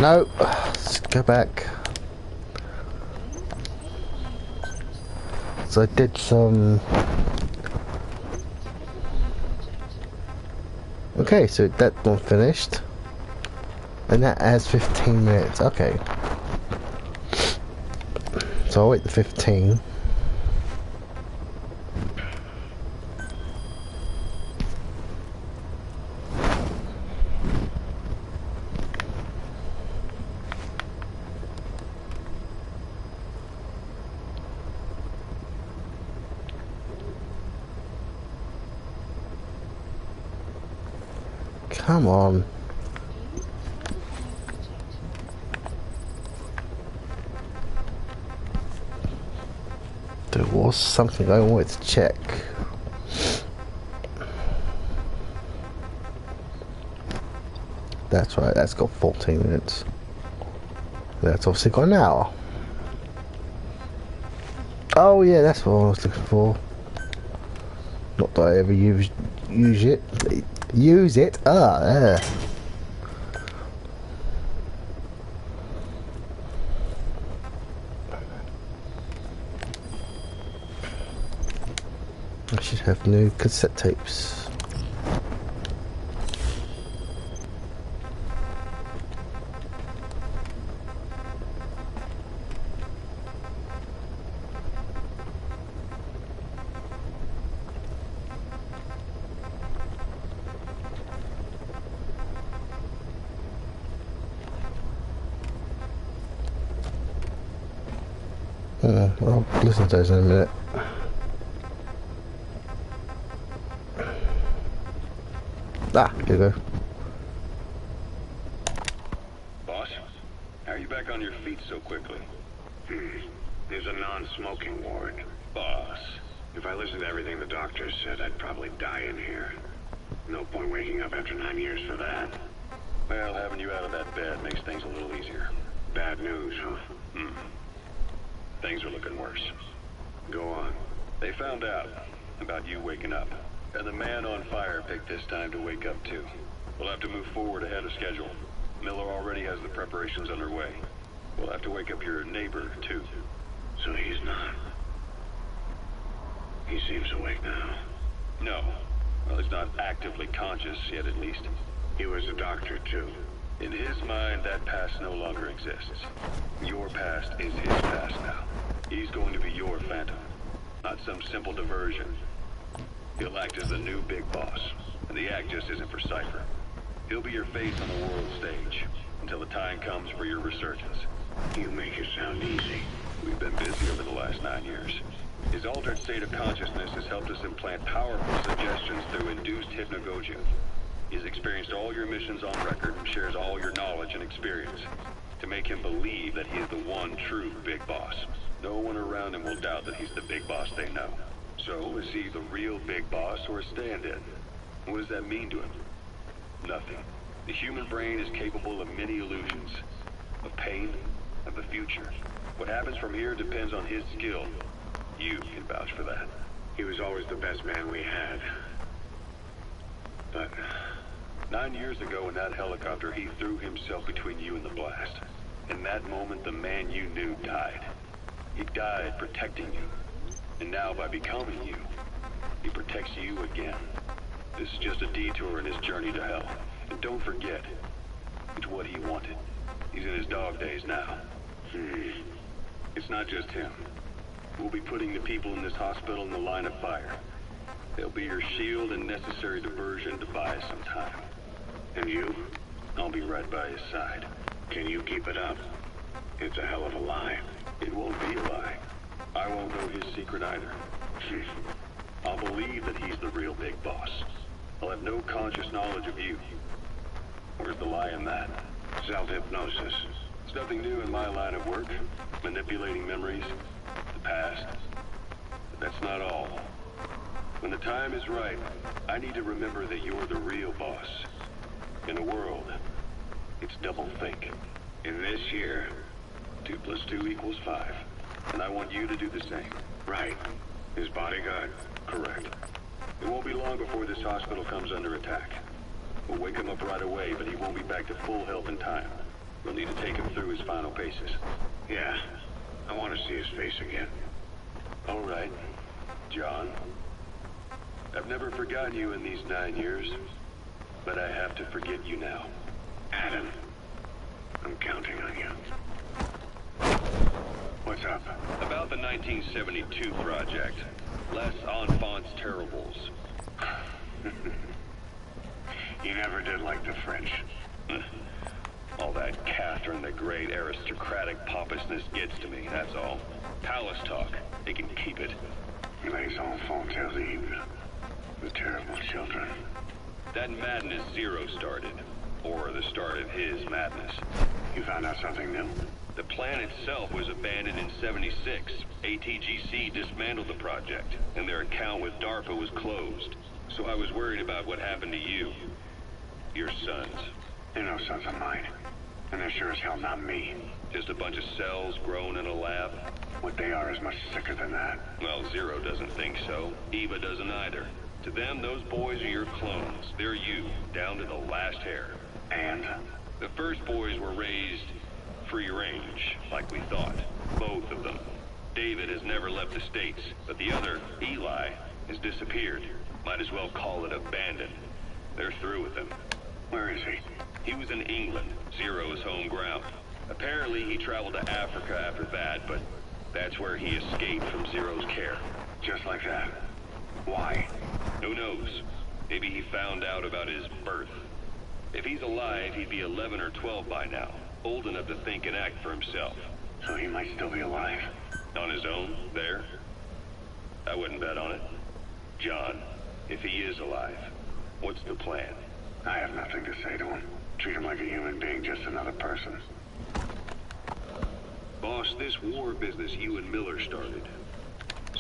No, let's go back. So I did some. Okay, so that one finished, and that adds 15 minutes. Okay, so I'll wait the 15. Come on. There was something I wanted to check. That's right, that's got 14 minutes. That's obviously got an hour. Oh yeah, that's what I was looking for. Not that I ever use it. Use it. I should have new cassette tapes. I'll listen to those in a minute. Ah, here you go. Boss, how are you back on your feet so quickly? There's a non-smoking ward. Boss. If I listened to everything the doctors said, I'd probably die in here. No point waking up after 9 years for that. Well, having you out of that bed makes things a little easier. Bad news, huh? Things are looking worse. Go on. They found out about you waking up, and the man on fire picked this time to wake up too. We'll have to move forward ahead of schedule. Miller already has the preparations underway. We'll have to wake up your neighbor too. So he's not. He seems awake now. No. Well, he's not actively conscious yet, at least. He was a doctor too. In his mind, that past no longer exists. Your past is his past now. He's going to be your phantom, not some simple diversion. He'll act as the new big boss, and the act just isn't for Cypher. He'll be your face on the world stage, until the time comes for your resurgence. You make it sound easy. We've been busy over the last 9 years. His altered state of consciousness has helped us implant powerful suggestions through induced hypnagogia. He's experienced all your missions on record and shares all your knowledge and experience to make him believe that he is the one true big boss. No one around him will doubt that he's the big boss they know. So, is he the real big boss or a stand-in? What does that mean to him? Nothing. The human brain is capable of many illusions. Of pain, of the future. What happens from here depends on his skill. You can vouch for that. He was always the best man we had. But 9 years ago in that helicopter, he threw himself between you and the blast. In that moment, the man you knew died. He died protecting you. And now, by becoming you, he protects you again. This is just a detour in his journey to hell. And don't forget, it's what he wanted. He's in his dog days now. It's not just him. We'll be putting the people in this hospital in the line of fire. They'll be your shield and necessary diversion to buy us some time. And you? I'll be right by his side. Can you keep it up? It's a hell of a lie. It won't be a lie. I won't know his secret either. I'll believe that he's the real big boss. I'll have no conscious knowledge of you. Where's the lie in that? Self-hypnosis. It's nothing new in my line of work. Manipulating memories, the past. But that's not all. When the time is right, I need to remember that you're the real boss. In a world, it's double think. In this year, 2 + 2 = 5. And I want you to do the same. Right. His bodyguard? Correct. It won't be long before this hospital comes under attack. We'll wake him up right away, but he won't be back to full health in time. We'll need to take him through his final paces. Yeah. I want to see his face again. All right, John. I've never forgotten you in these 9 years, but I have to forget you now. Adam, I'm counting on you. What's up? About the 1972 project. Les Enfants Terribles. You never did like the French. All that Catherine the Great aristocratic pompousness gets to me, that's all. Palace talk. They can keep it. Les Enfants Terribles. The terrible children. That madness Zero started. Or the start of his madness. You found out something new? The plan itself was abandoned in '76. ATGC dismantled the project, and their account with DARPA was closed. So I was worried about what happened to you. Your sons. They're no sons of mine. And they're sure as hell not me. Just a bunch of cells grown in a lab? What they are is much sicker than that. Well, Zero doesn't think so. Eva doesn't either. To them, those boys are your clones. They're you, down to the last hair. And? The first boys were raised free range, like we thought. Both of them. David has never left the States, but the other, Eli, has disappeared. Might as well call it abandoned. They're through with him. Where is he? He was in England, Zero's home ground. Apparently he traveled to Africa after that, but that's where he escaped from Zero's care. Just like that. Why? Who knows? Maybe he found out about his birth. If he's alive, he'd be 11 or 12 by now. Old enough to think and act for himself. So he might still be alive? On his own, there? I wouldn't bet on it. John, if he is alive, what's the plan? I have nothing to say to him. Treat him like a human being, just another person. Boss, this war business you and Miller started.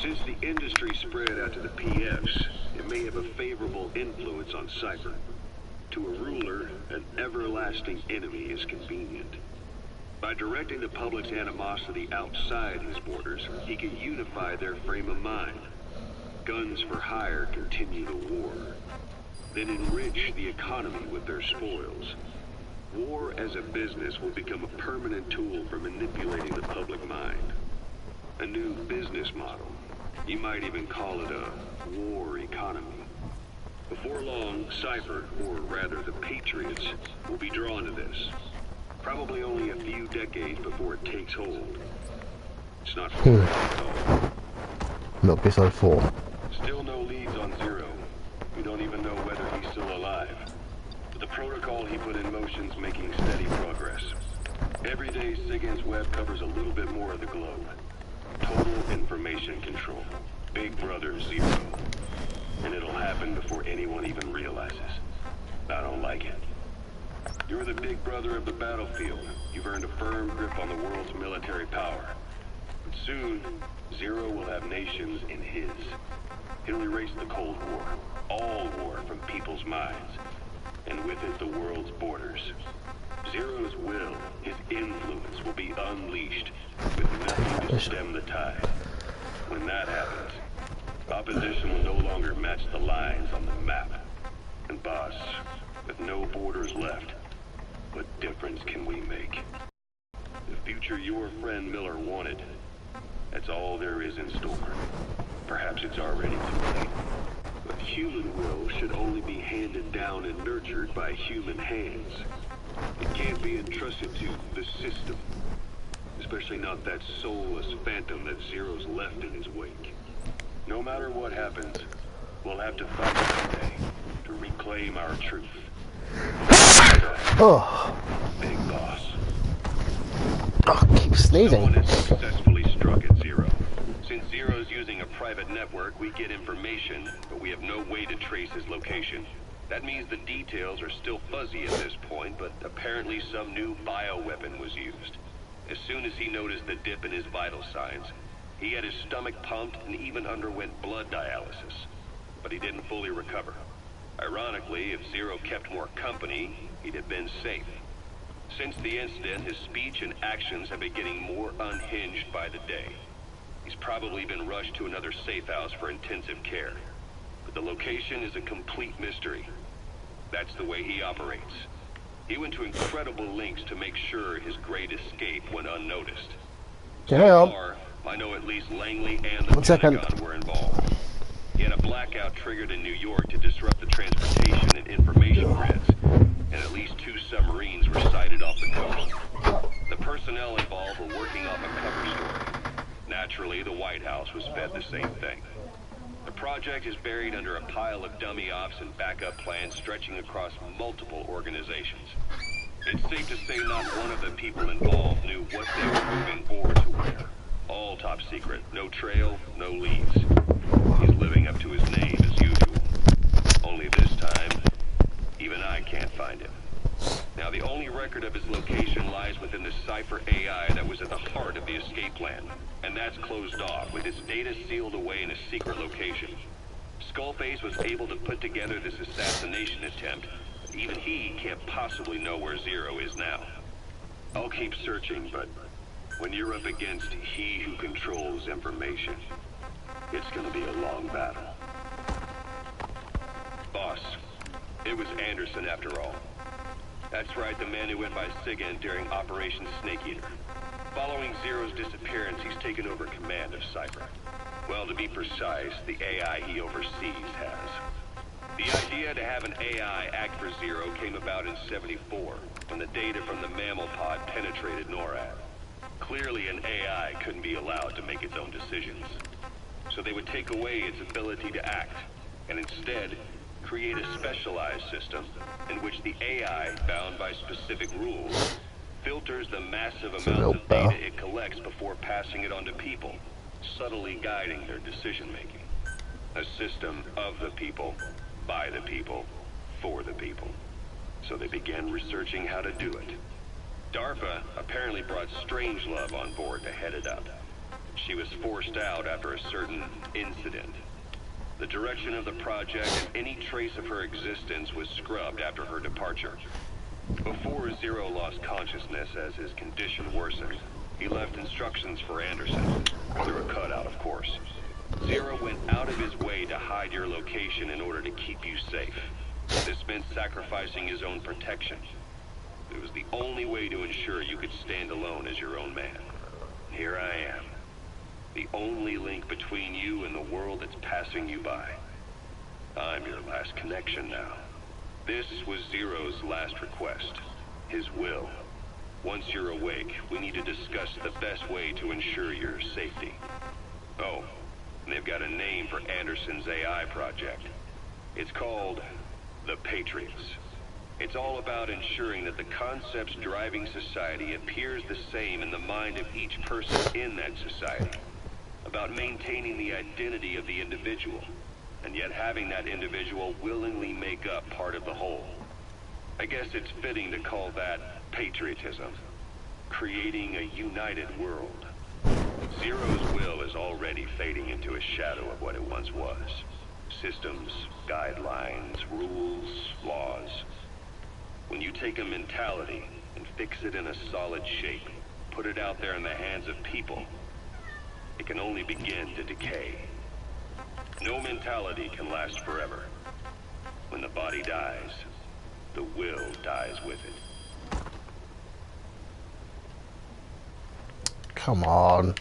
Since the industry spread out to the PFs, it may have a favorable influence on Cypher. To a ruler, an everlasting enemy is convenient. By directing the public's animosity outside his borders, he can unify their frame of mind. Guns for hire continue the war. Then enrich the economy with their spoils. War as a business will become a permanent tool for manipulating the public mind. A new business model. You might even call it a war economy. Before long, Cypher, or rather the Patriots, will be drawn to this. Probably only a few decades before it takes hold. It's not far at all. Not episode 4. Still no leads on Zero. We don't even know whether he's still alive. But the protocol he put in motion's making steady progress. Every day, SIGINT's web covers a little bit more of the globe. Total information control. Big Brother Zero. And it'll happen before anyone even realizes. I don't like it. You're the big brother of the battlefield. You've earned a firm grip on the world's military power. But soon, Zero will have nations in his. He'll erase the Cold War. All war from people's minds. And with it, the world's borders. Zero's will, his influence, will be unleashed with nothing to stem the tide. When that happens, opposition will no longer match the lines on the map. And boss, with no borders left, what difference can we make? The future your friend Miller wanted, that's all there is in store. Perhaps it's already too late. But human will should only be handed down and nurtured by human hands. It can't be entrusted to the system. Especially not that soulless phantom that Zero's left in his wake. No matter what happens, we'll have to fight today to reclaim our truth. Oh. Big boss. Oh, I keep sneezing. No one has successfully struck at Zero. Since Zero's using a private network, we get information, but we have no way to trace his location. That means the details are still fuzzy at this point, but apparently some new bioweapon was used. As soon as he noticed the dip in his vital signs, he had his stomach pumped and even underwent blood dialysis. but he didn't fully recover. Ironically, if Zero kept more company, he'd have been safe. Since the incident, his speech and actions have been getting more unhinged by the day. He's probably been rushed to another safe house for intensive care. But the location is a complete mystery. That's the way he operates. He went to incredible lengths to make sure his great escape went unnoticed. So far, I know at least Langley and the Pentagon were involved. He had a blackout triggered in New York to disrupt the transportation and information grids, and at least 2 submarines were sighted off the coast. The personnel involved were working off a cover story. Naturally, the White House was fed the same thing. The project is buried under a pile of dummy ops and backup plans stretching across multiple organizations. It's safe to say not one of the people involved knew what they were moving or to where. All top secret, no trail, no leads. He's living up to his name as usual. Only this time, even I can't find him. Now, the only record of his location lies within the Cypher AI that was at the heart of the escape plan. And that's closed off, with its data sealed away in a secret location. Skullface was able to put together this assassination attempt. Even he can't possibly know where Zero is now. I'll keep searching, but when you're up against he who controls information, it's gonna be a long battle. Boss, it was Anderson after all. That's right, the man who went by SIGINT during Operation Snake Eater. Following Zero's disappearance, he's taken over command of Cypher. Well, to be precise, the AI he oversees has. The idea to have an AI act for Zero came about in '74, when the data from the mammal pod penetrated NORAD. Clearly, an AI couldn't be allowed to make its own decisions. So they would take away its ability to act, and instead, create a specialized system in which the AI, bound by specific rules, filters the massive amounts of data it collects before passing it on to people, subtly guiding their decision-making. A system of the people, by the people, for the people. So they began researching how to do it. DARPA apparently brought Strangelove on board to head it up. She was forced out after a certain incident. The direction of the project and any trace of her existence was scrubbed after her departure. Before Zero lost consciousness as his condition worsened, he left instructions for Anderson, through a cutout, of course. Zero went out of his way to hide your location in order to keep you safe. This meant sacrificing his own protection. It was the only way to ensure you could stand alone as your own man. Here I am. The only link between you and the world that's passing you by. I'm your last connection now. This was Zero's last request. His will. Once you're awake, we need to discuss the best way to ensure your safety. Oh, and they've got a name for Anderson's AI project. It's called the Patriots. It's all about ensuring that the concepts driving society appears the same in the mind of each person in that society. About maintaining the identity of the individual, and yet having that individual willingly make up part of the whole. I guess it's fitting to call that patriotism. Creating a united world. Zero's will is already fading into a shadow of what it once was. Systems, guidelines, rules, laws. When you take a mentality and fix it in a solid shape, put it out there in the hands of people, it can only begin to decay. No mentality can last forever. When the body dies, the will dies with it. Come on.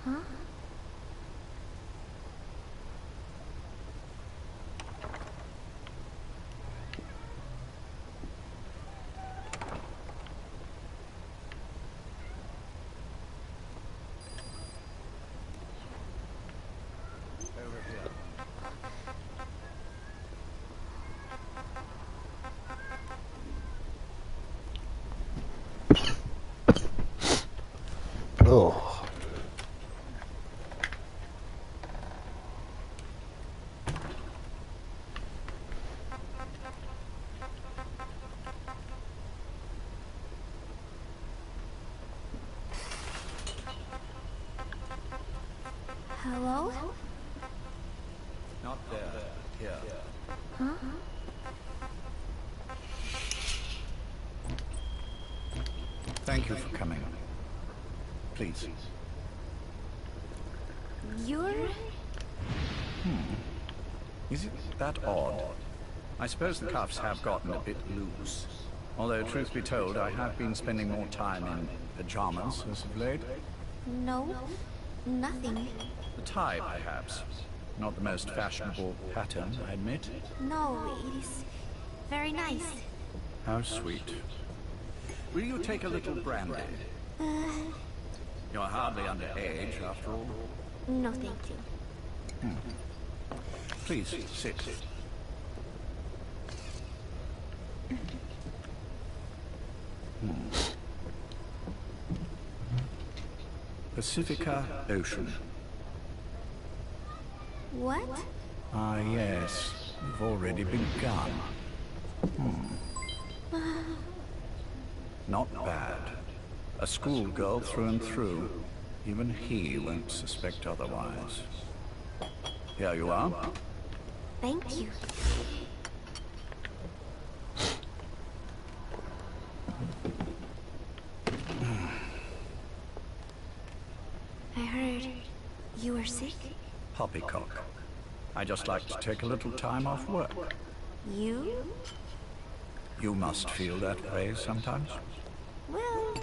Huh? Oh. Hello? Not there. Here. Huh? Thank you for coming. Please. You're... Is it that odd? I suppose the cuffs have gotten a bit loose. Although, truth be told, I have been spending more time in pajamas as of late. No, nothing. The tie, perhaps. Not the most fashionable pattern, I admit. No, it is very nice. How sweet. Will you take a little brandy? You're hardly underage, after all. No, thank you. Please, sit. Pacifica Ocean. What? Ah, yes. You've already begun. Not bad. A schoolgirl through and through. Even he won't suspect otherwise. Here you are. Thank you. I heard you were sick? Poppycock. I just like to take a little time off work. You? You must feel that way sometimes. Well...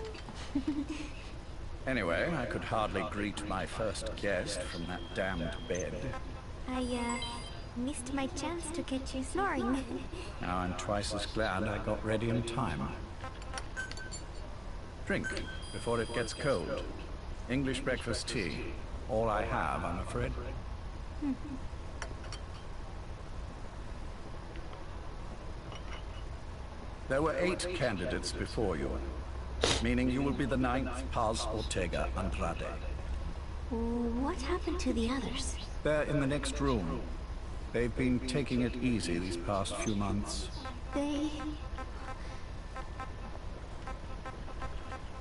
Anyway, I could hardly greet my first guest from that damned bed. I, missed my chance to catch you snoring. Now I'm twice as glad I got ready in time. Drink, before it gets cold. English breakfast tea. All I have, I'm afraid. There were 8 candidates before you, meaning you will be the 9th Paz Ortega Andrade. What happened to the others? They're in the next room. They've been taking it easy these past few months. They...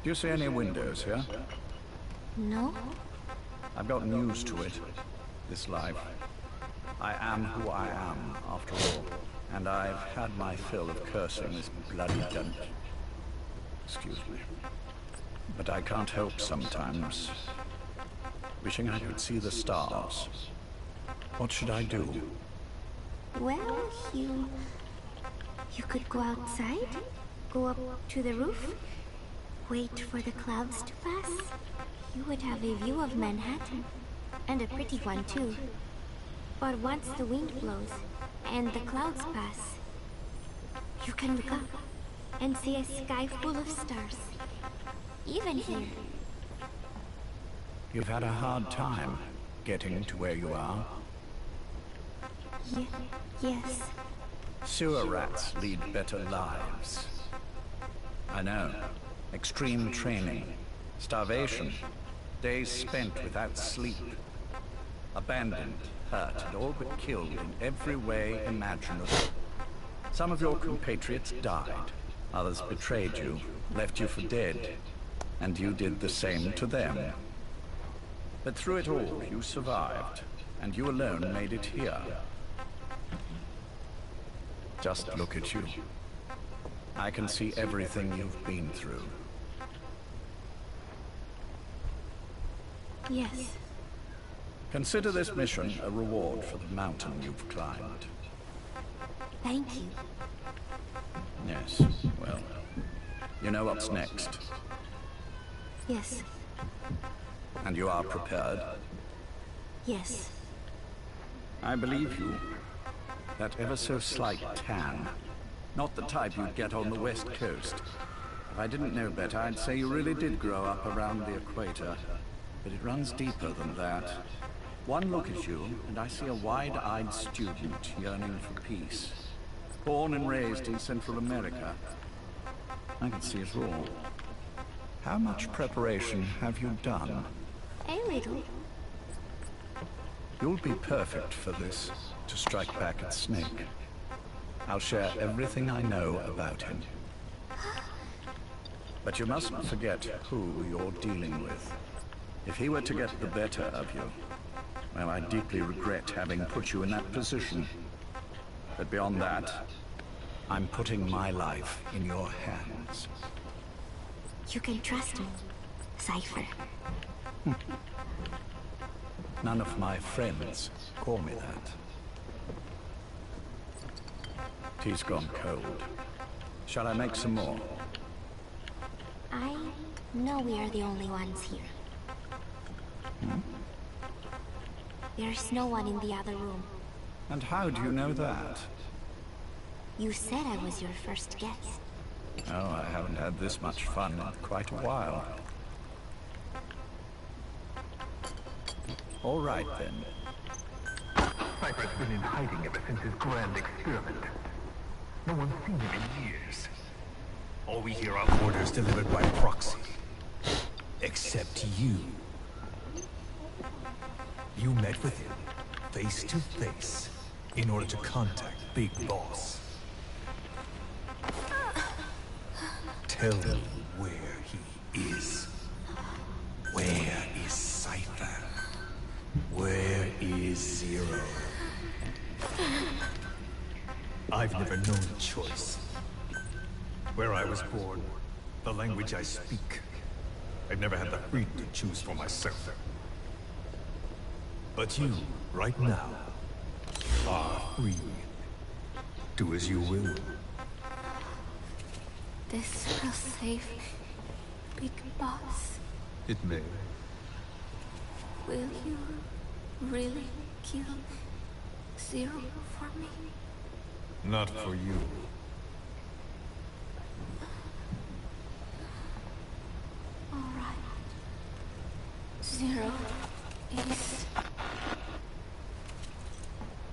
Do you see any windows here? No? I've gotten used to it, this life. I am who I am, after all. And I've had my fill of cursing this bloody dunt. Excuse me. But I can't help sometimes. Wishing I could see the stars. What should I do? Well, you could go outside, go up to the roof, wait for the clouds to pass. You would have a view of Manhattan, and a pretty one too. But once the wind blows, and the clouds pass, you can look up and see a sky full of stars. Even here. You've had a hard time getting to where you are. Yes. Sewer rats lead better lives. I know. Extreme training, starvation, days spent without sleep, abandoned, hurt, and all but killed in every way imaginable. Some of your compatriots died, others betrayed you, left you for dead, and you did the same to them. But through it all, you survived, and you alone made it here. Just look at you. I can see everything you've been through. Yes. Consider this mission a reward for the mountain you've climbed. Thank you. Yes, well, you know what's next. Yes. And you are prepared? Yes. I believe you. That ever so slight tan. Not the type you'd get on the West Coast. If I didn't know better, I'd say you really did grow up around the equator. But it runs deeper than that. One look at you, and I see a wide-eyed student yearning for peace. Born and raised in Central America. I can see it all. How much preparation have you done? A little. You'll be perfect for this, to strike back at Snake. I'll share everything I know about him. But you mustn't forget who you're dealing with. If he were to get the better of you, Well, I deeply regret having put you in that position. But beyond that, I'm putting my life in your hands. You can trust me, Cypher. None of my friends call me that. Tea's gone cold. Shall I make some more? I know we are the only ones here. There's no one in the other room. And how do you know that? You said I was your first guest. Oh, I haven't had this much fun in quite a while. All right, then. Cypher's been in hiding ever since his grand experiment. No one's seen him in years. All we hear are orders delivered by proxy. Except you. You met with him, face to face, in order to contact Big Boss. Tell me where he is. Where is Cypher? Where is Zero? I've never known choice. Where I was born, the language I speak, I've never had the freedom to choose for myself. But you, right now, are free. Do as you will. This will save Big Boss. It may. Will you really kill Zero for me? Not for you. All right. Zero is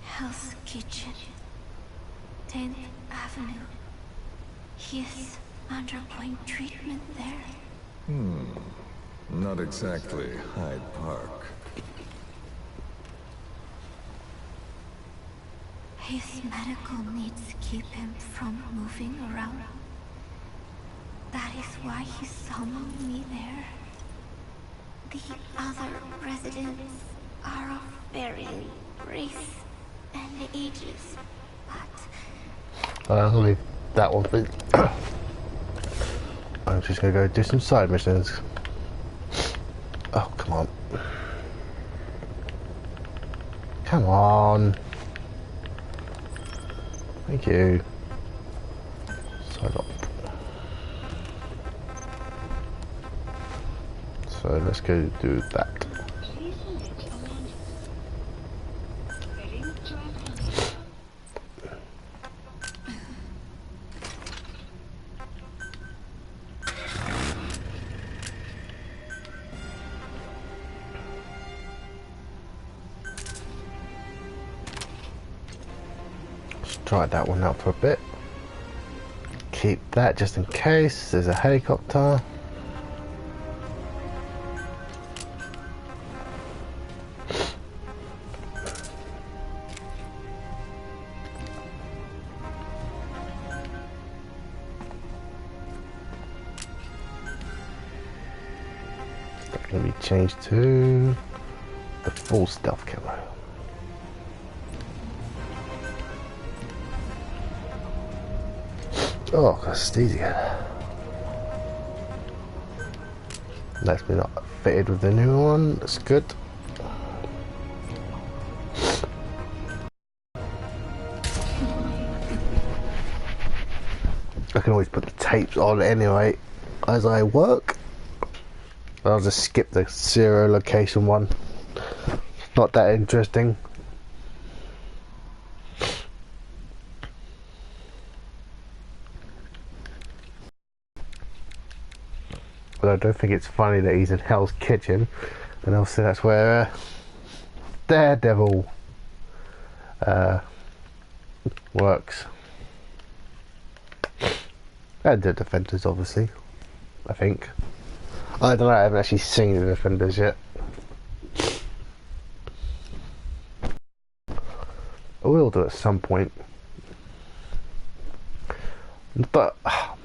Hell's Kitchen, 10th Avenue. He is undergoing treatment there. Not exactly Hyde Park. His medical needs keep him from moving around. That is why he summoned me there. The other residents are of varying race and ages, but... I'll leave that one, but I'm just gonna go do some side missions. Oh, come on. Come on. Thank you. Side up. So let's go do that. Try that one out for a bit. Keep that just in case there's a helicopter. That can be changed to the full stealth camera. Oh, that's easier. That's been not fitted with the new one. That's good. I can always put the tapes on anyway as I work. I'll just skip the Zero location one. Not that interesting. But I don't think it's funny that he's in Hell's Kitchen, and obviously that's where Daredevil works. And the Defenders, obviously. I think. I don't know. I haven't actually seen the Defenders yet. I will do at some point. But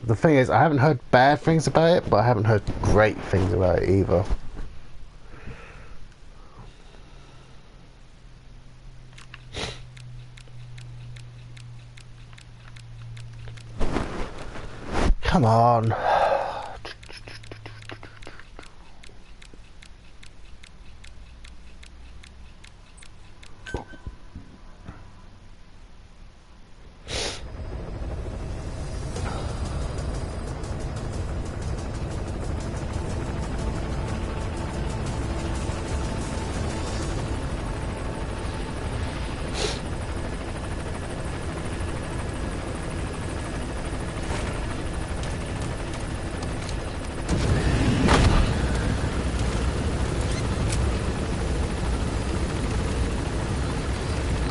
the thing is, I haven't heard bad things about it, but I haven't heard great things about it either. Come on.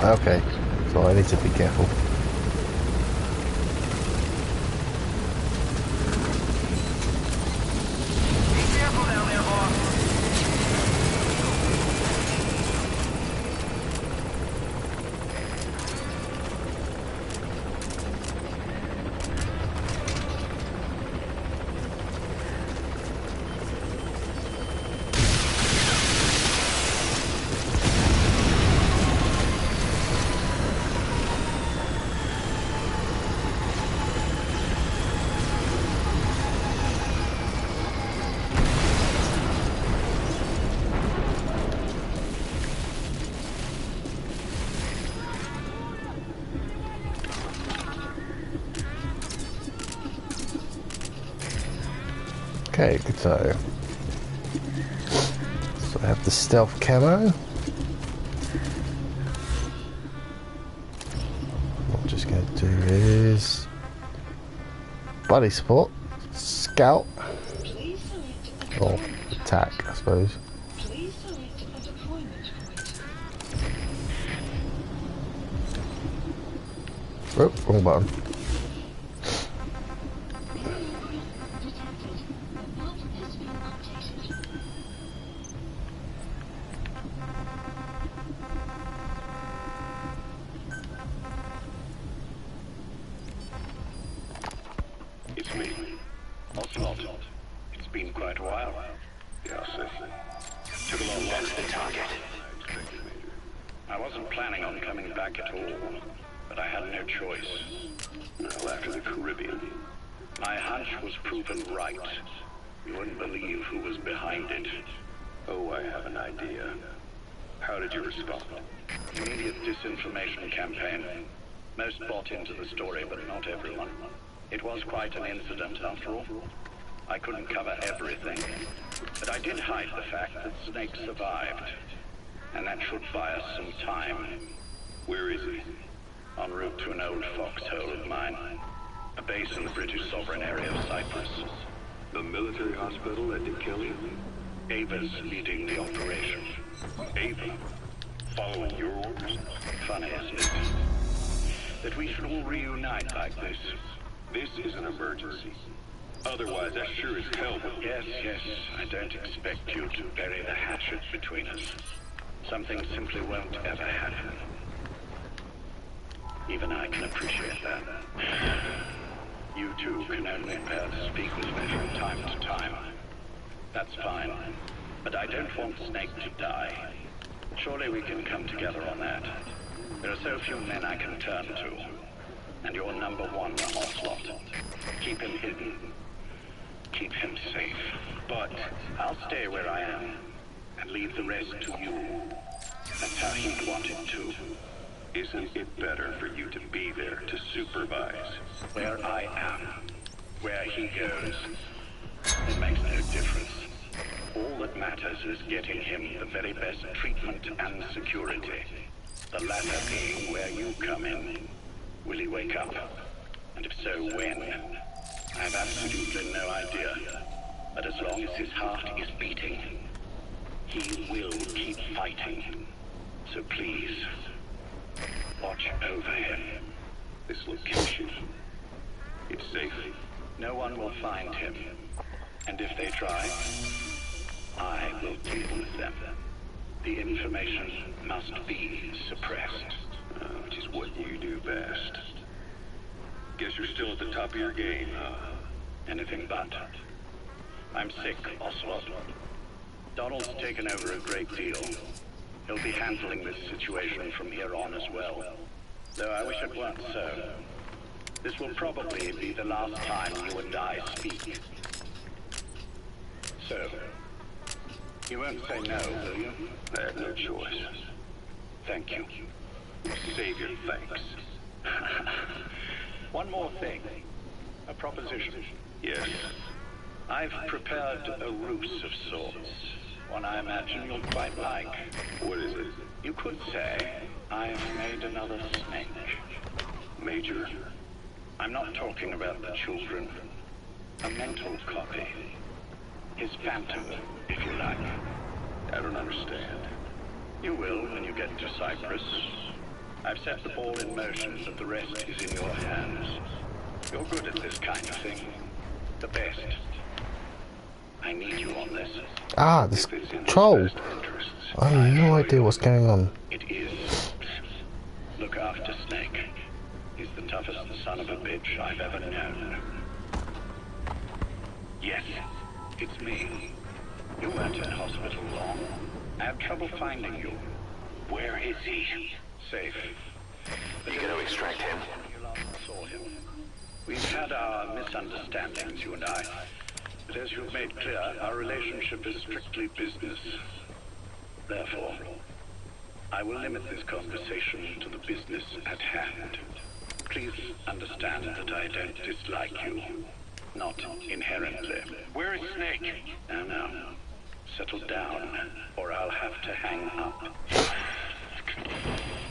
Okay, so I need to be careful. Be careful down there, boss. Okay, so I have the stealth camo. What I'm just going to do is body support, scout, or attack, I suppose. Oh, wrong button. It's me, Oswald. It's been quite a while. Yeah, sir. Took a long time. That's the target. I wasn't planning on coming back at all, but I had no choice. Well, after the Caribbean, my hunch was proven right. You wouldn't believe who was behind it. Oh, I have an idea. How did you respond? Immediate disinformation campaign. Most bought into the story, but not everyone. It was quite an incident, after all. I couldn't cover everything, but I did hide the fact that Snake survived, and that should buy us some time. Where is he? En route to an old foxhole of mine. A base in the British sovereign area of Cyprus. The military hospital at Dikili? Ava's leading the operation. Ava? Following your orders? Funny, isn't it? That we should all reunite like this. This is an emergency. Otherwise, I sure as hell would. Yes, I don't expect you to bury the hatchet between us. Something simply won't ever happen. Even I can appreciate that. You two can only bear to speak with me from time to time. That's fine. But I don't want Snake to die. Surely we can come together on that. There are so few men I can turn to. And you're number one, Ocelot. Keep him hidden. Keep him safe. But I'll stay where I am and leave the rest to you. That's how he'd want it too. Isn't it better for you to be there to supervise? Where I am, where he goes, it makes no difference. All that matters is getting him the very best treatment and security. The latter being where you come in. Will he wake up? And if so, when? I have absolutely no idea. But as long as his heart is beating, he will keep fighting. So please, watch over him. This location, it's safe. No one will find him. And if they try, I will deal with them. The information must be suppressed. Which is what you do best. Guess you're still at the top of your game, huh? Anything but. I'm sick, Ocelot. Donald's taken over a great deal. He'll be handling this situation from here on as well. Though I wish it weren't so. This will probably be the last time you and I speak. So, you won't say no, will you? I have no choice. Thank you. Save your thanks. One more thing. A proposition. Yes. I've prepared a ruse of sorts. One I imagine you'll quite like. What is it? You could say I've made another snake. Major. I'm not talking about the children. A mental copy. His phantom, if you like. I don't understand. You will when you get to Cyprus. I've set the ball in motion, but the rest is in your hands. You're good at this kind of thing. The best. I need you on this. Ah, this troll. I have no idea what's going on. It is. Look after Snake. He's the toughest son of a bitch I've ever known. Yes, it's me. You weren't in hospital long. I have trouble finding you. Where is he? Safe. You gonna extract him? You last saw him. We've had our misunderstandings, you and I. But as you've made clear, our relationship is strictly business. Therefore, I will limit this conversation to the business at hand. Please understand that I don't dislike you. Not inherently. Where is Snake? Now. Settle down, or I'll have to hang up.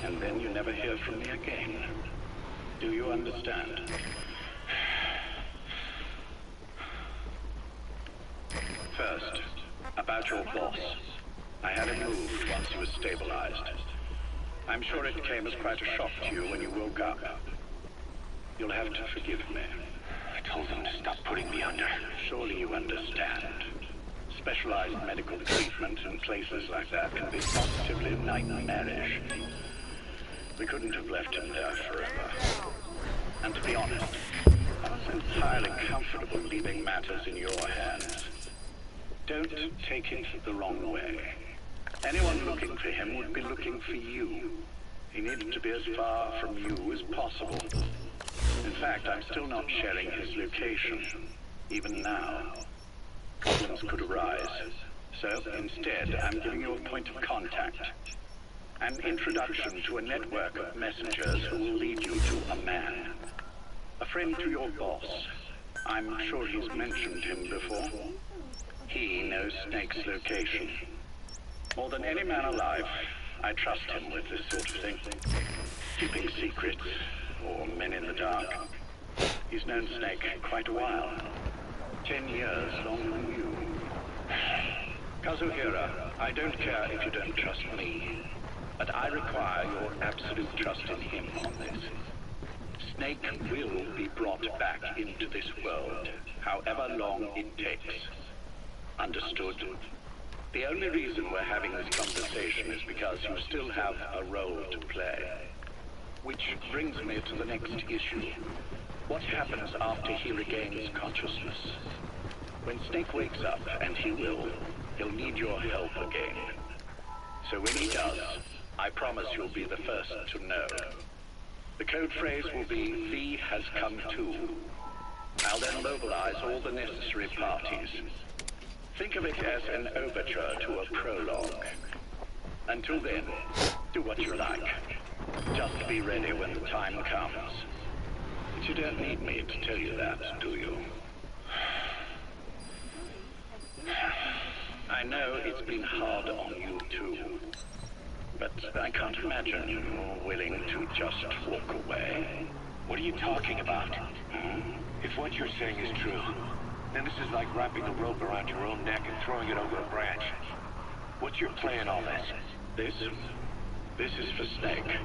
And then you never hear from me again. Do you understand? First, about your boss. I had him moved once he was stabilized. I'm sure it came as quite a shock to you when you woke up. You'll have to forgive me. I told him to stop putting me under. Surely you understand. Specialized medical treatment in places like that can be positively nightmarish. We couldn't have left him there forever. And to be honest, I was entirely comfortable leaving matters in your hands. Don't take it the wrong way. Anyone looking for him would be looking for you. He needs to be as far from you as possible. In fact, I'm still not sharing his location. Even now, problems could arise. So instead, I'm giving you a point of contact. An introduction to a network of messengers who will lead you to a man. A friend to your boss. I'm sure he's mentioned him before. He knows Snake's location. More than any man alive, I trust him with this sort of thing. Keeping secrets, or men in the dark. He's known Snake quite a while. 10 years longer than you. Kazuhira, I don't care if you don't trust me, but I require your absolute trust in him on this. Snake will be brought back into this world, however long it takes. Understood? The only reason we're having this conversation is because you still have a role to play. Which brings me to the next issue. What happens after he regains consciousness? When Snake wakes up, and he will, he'll need your help again. So when he does, I promise you'll be the first to know. The code phrase will be, V has come to. I'll then mobilize all the necessary parties. Think of it as an overture to a prologue. Until then, do what you like. Just be ready when the time comes. But you don't need me to tell you that, do you? I know it's been hard on you too. But I can't imagine you're willing to just walk away. What are you talking about? If what you're saying is true, then this is like wrapping a rope around your own neck and throwing it over a branch. What's your plan on this? This is for Snake.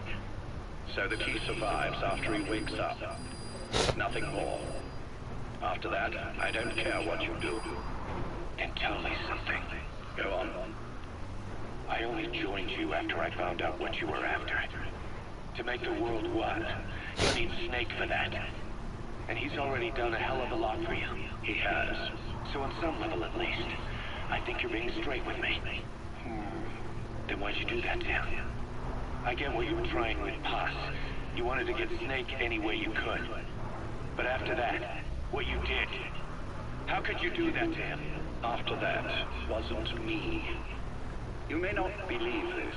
So that he survives after he wakes up. Nothing more. After that, I don't care what you do. Then tell me something. Go on. I only joined you after I found out what you were after. To make the world what? You need Snake for that. And he's already done a hell of a lot for you. He has. So on some level at least, I think you're being straight with me. Then why'd you do that, Tim? I get what you were trying with Paz. You wanted to get Snake any way you could. But after that, what you did, how could you do that to him? After that wasn't me. You may not believe this,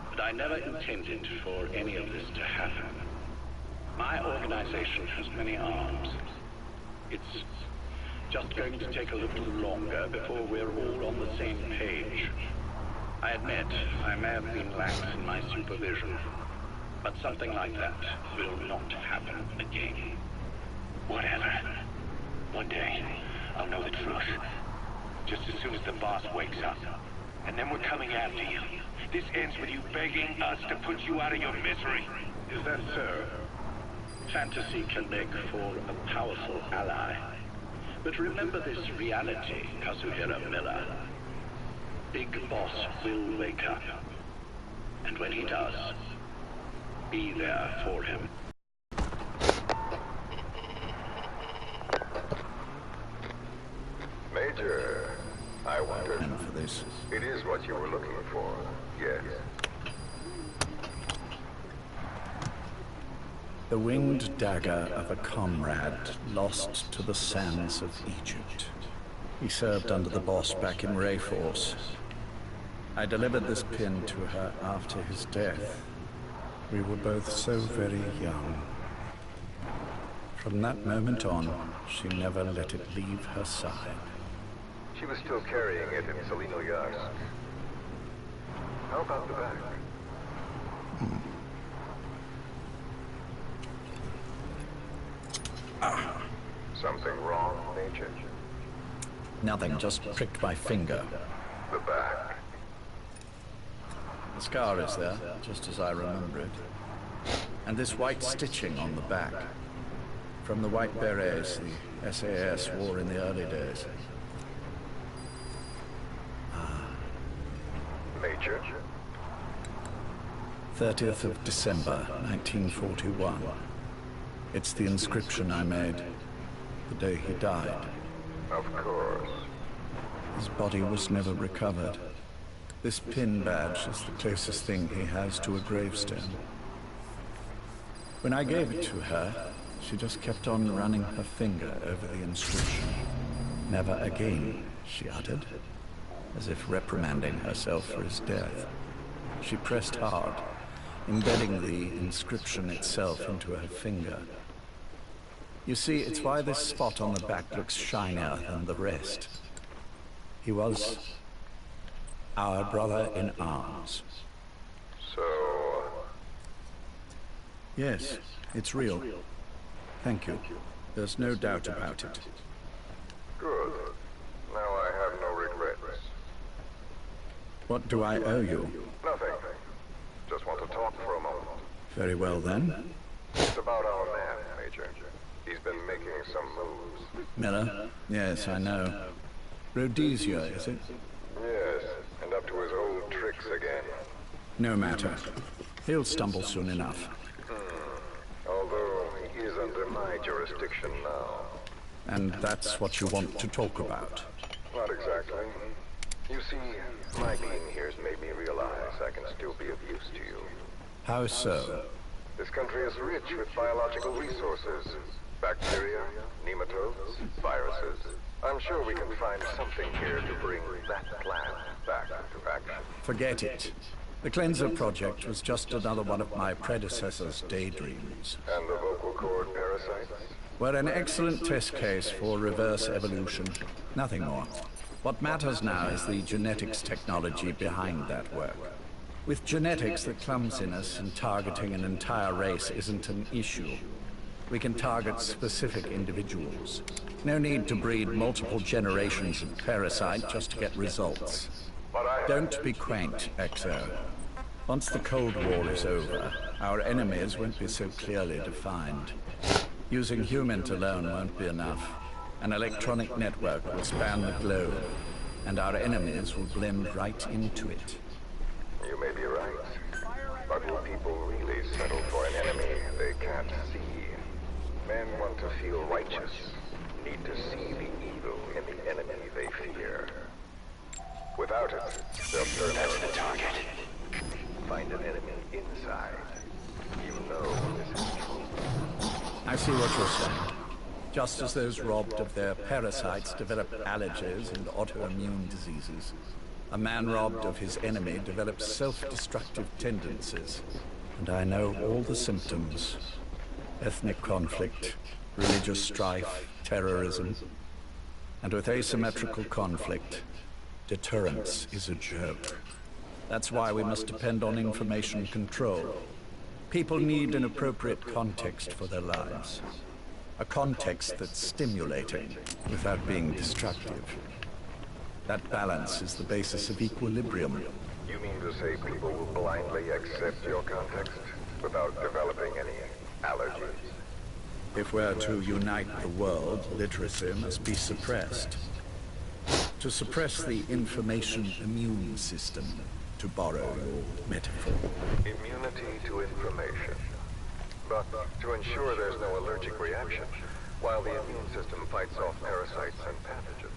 but I never intended for any of this to happen. My organization has many arms. It's just going to take a little longer before we're all on the same page. I admit I may have been lax in my supervision, but something like that will not happen again. Whatever. One day, I'll know the truth. Just as soon as the boss wakes up. And then we're coming after you. This ends with you begging us to put you out of your misery. Is that so? Fantasy can make for a powerful ally. But remember this reality, Kazuhira Miller. Big Boss will wake up. And when he does, be there for him. Major, I wondered. For this. It is what you were looking for, yes. The winged dagger of a comrade lost to the sands of Egypt. He served under the boss back in Rayforce. I delivered this pin to her after his death. We were both so very young. From that moment on, she never let it leave her side. She was still carrying it in Selenoyarsk. How about the back? Something wrong, Major? Nothing, just pricked my finger. The back. The scar is there, just as I remember it. And this white stitching on the back. From the white berets the SAS wore in the early days. Major? 30th of December, 1941. It's the inscription I made the day he died. Of course. His body was never recovered. This pin badge is the closest thing he has to a gravestone. When I gave it to her, she just kept on running her finger over the inscription. Never again, she uttered, as if reprimanding herself for his death. She pressed hard, embedding the inscription itself into her finger. You see, it's why this spot on the back looks shinier than the rest. He was our brother in arms. So... Yes, it's real. Thank you. There's no doubt about it. Good. Now I have no regrets. What do I owe you? Nothing. Just want to talk for a moment. Very well, then. It's about our man, Major. He's been making some moves. Miller? Yes, I know. Rhodesia, is it? Yes, and up to his old tricks again. No matter. He'll stumble soon enough. Although he is under my jurisdiction now. And that's what you want to talk about? Not exactly. You see, my being here has made me realize I can still be of use to you. How so? This country is rich with biological resources. Bacteria, nematodes, viruses. I'm sure we can find something here to bring that plan back into action. Forget it. The Cleanser Project was just another one of my predecessor's daydreams. And the vocal cord parasites? We're an excellent test case for reverse evolution. Nothing more. What matters now is the genetics technology behind that work. With genetics, the clumsiness in targeting an entire race isn't an issue. We can target specific individuals. No need to breed multiple generations of parasite just to get results. Don't be quaint, Exo. Once the Cold War is over, our enemies won't be so clearly defined. Using humans alone won't be enough. An electronic network will span the globe, and our enemies will blend right into it. You may be right. But will people really settle for an enemy they can't see? Men want to feel righteous, need to see the evil in the enemy they fear. Without it, they'll turn That's the target. Find an enemy inside. You know this is true. I see what you're saying. Just as those robbed of their parasites develop allergies and autoimmune diseases, a man robbed of his enemy develops self-destructive tendencies. And I know all the symptoms: ethnic conflict, religious strife, terrorism. And with asymmetrical conflict, deterrence is a joke. That's why we must depend on information control. People need an appropriate context for their lives. A context that's stimulating without being destructive. That balance is the basis of equilibrium. You mean to say people will blindly accept your context without developing any allergies? If we're to unite the world, literacy must be suppressed. To suppress the information immune system, to borrow your metaphor. Immunity to information. But to ensure there's no allergic reaction, while the immune system fights off parasites and pathogens.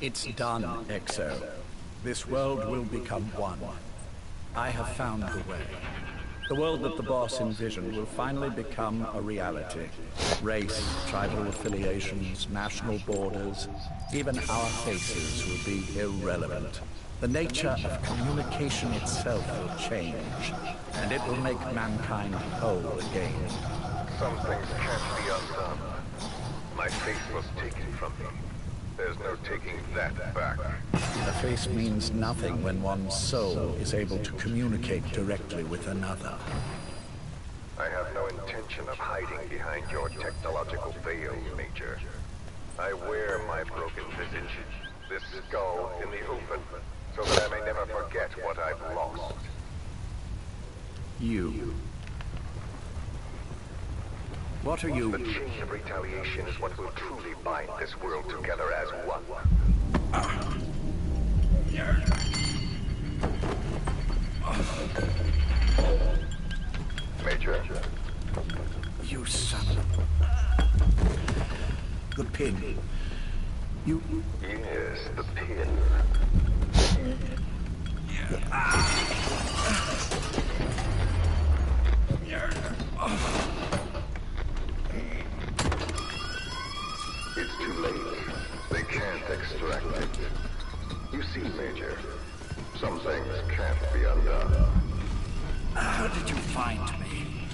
It's done, Exo. This world will become one. I have found the way. The world that the boss envisioned will finally become a reality. Race, tribal affiliations, national borders, even our faces will be irrelevant. The nature of communication itself will change, and it will make mankind whole again. Some things can't be undone. My face was taken from me. There's no taking that back. A face means nothing when one's soul is able to communicate directly with another. I have no intention of hiding behind your technological veil, Major. I wear my broken visage, this skull in the open, so that I may never forget what I've lost. You. What are you? The chain of retaliation is what will truly bind this world together as one. Major. You son of... The pin. You... Yes, the pin. It's too late. They can't extract it. You see, Major, some things can't be undone. How did you find me?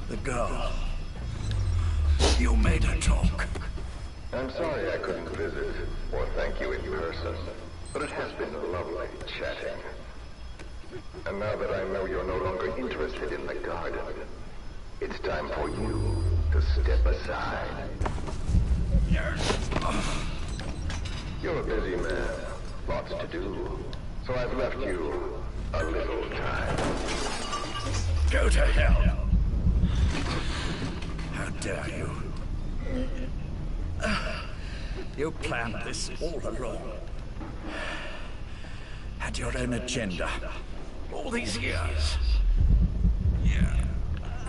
The girl. You made her talk. I'm sorry I couldn't visit or thank you in person, but it has been lovely chatting. And now that I know you're no longer interested in the garden, it's time for you to step aside. You're a busy man, lots to do, so I've left you a little time. Go to hell! How dare you? You planned this all along. Had your own agenda. All these years.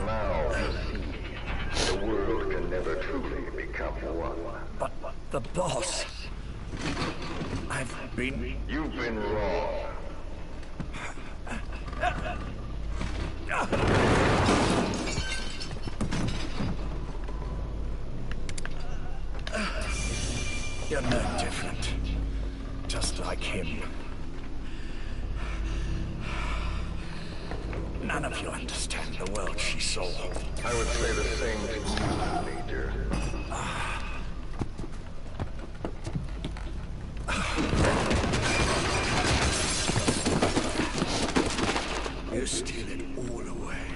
Now you see, the world can never truly become one. But the boss... You've been wrong. You're no different. Just like him. None of you understand the world she saw. I would say the same to you, Major. You steal it all away.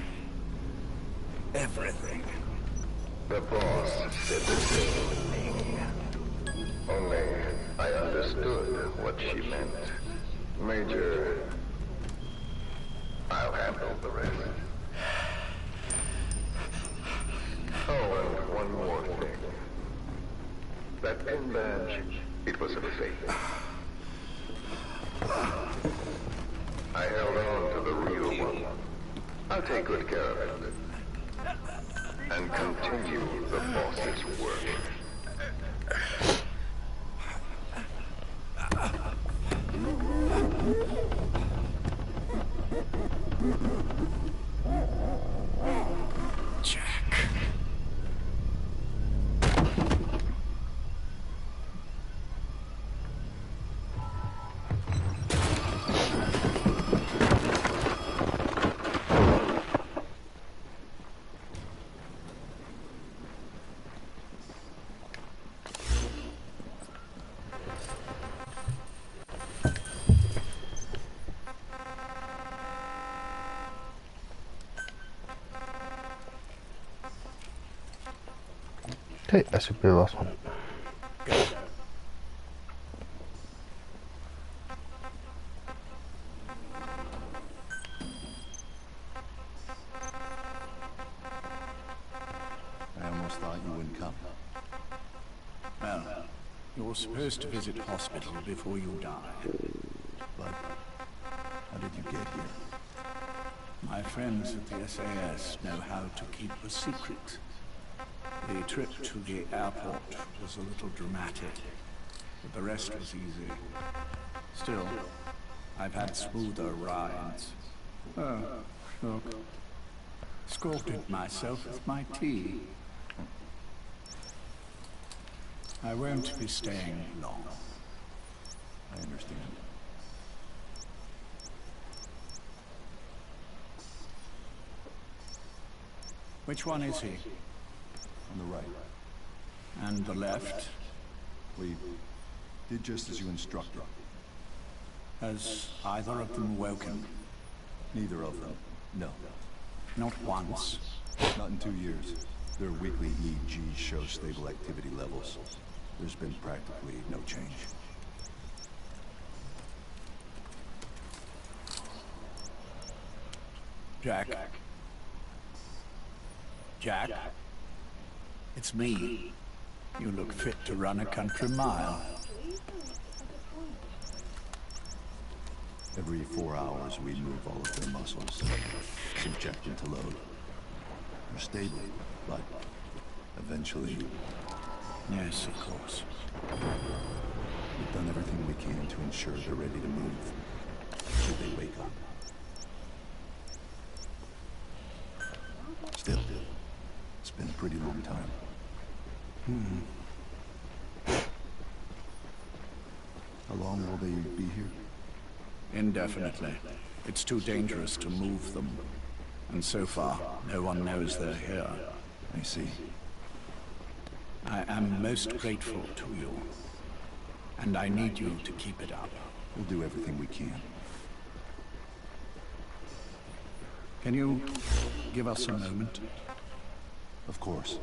Everything. The boss said the same thing. Only I understood what she meant. Major, I'll handle the rest. Oh, and one more thing. That pin badge, it was a fake. I held on to the real one. I'll take good care of it. And continue the boss's work. Jack. Okay, that should be the last one. I almost thought you wouldn't come. Well, you're supposed to visit hospital before you die. But how did you get here? My friends at the SAS know how to keep a secret. The trip to the airport was a little dramatic, but the rest was easy. Still, I've had smoother rides. Oh, look. Escorted myself with my tea. I won't be staying long. I understand. Which one is he? On the right. And the left? We did just as you instructed. Has either of them woken? Neither of them. No. Not once? Not in 2 years. Their weekly EEGs show stable activity levels. There's been practically no change. Jack? Jack? It's me. You look fit to run a country mile. Every 4 hours, we move all of their muscles, subject them to load. They're stable, but eventually... Yes, of course. We've done everything we can to ensure they're ready to move, should they wake up. Still, it's been a pretty long time. How long will they be here? Indefinitely. It's too dangerous to move them. And so far, no one knows they're here. I see. I am most grateful to you. And I need you to keep it up. We'll do everything we can. Can you give us a moment? Of course.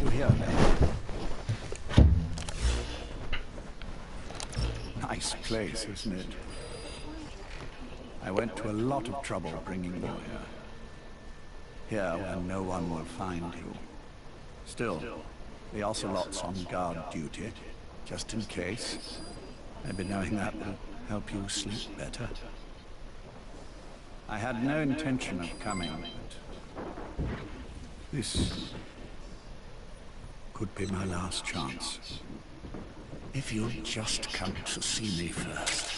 You hear me? Nice place, isn't it? I went to a lot of trouble bringing you here. Here where no one will find you. Still, the Ocelot's on guard duty, just in case. Maybe knowing that will help you sleep better. I had no intention of coming, but this could be my last chance. If you'd just come to see me first.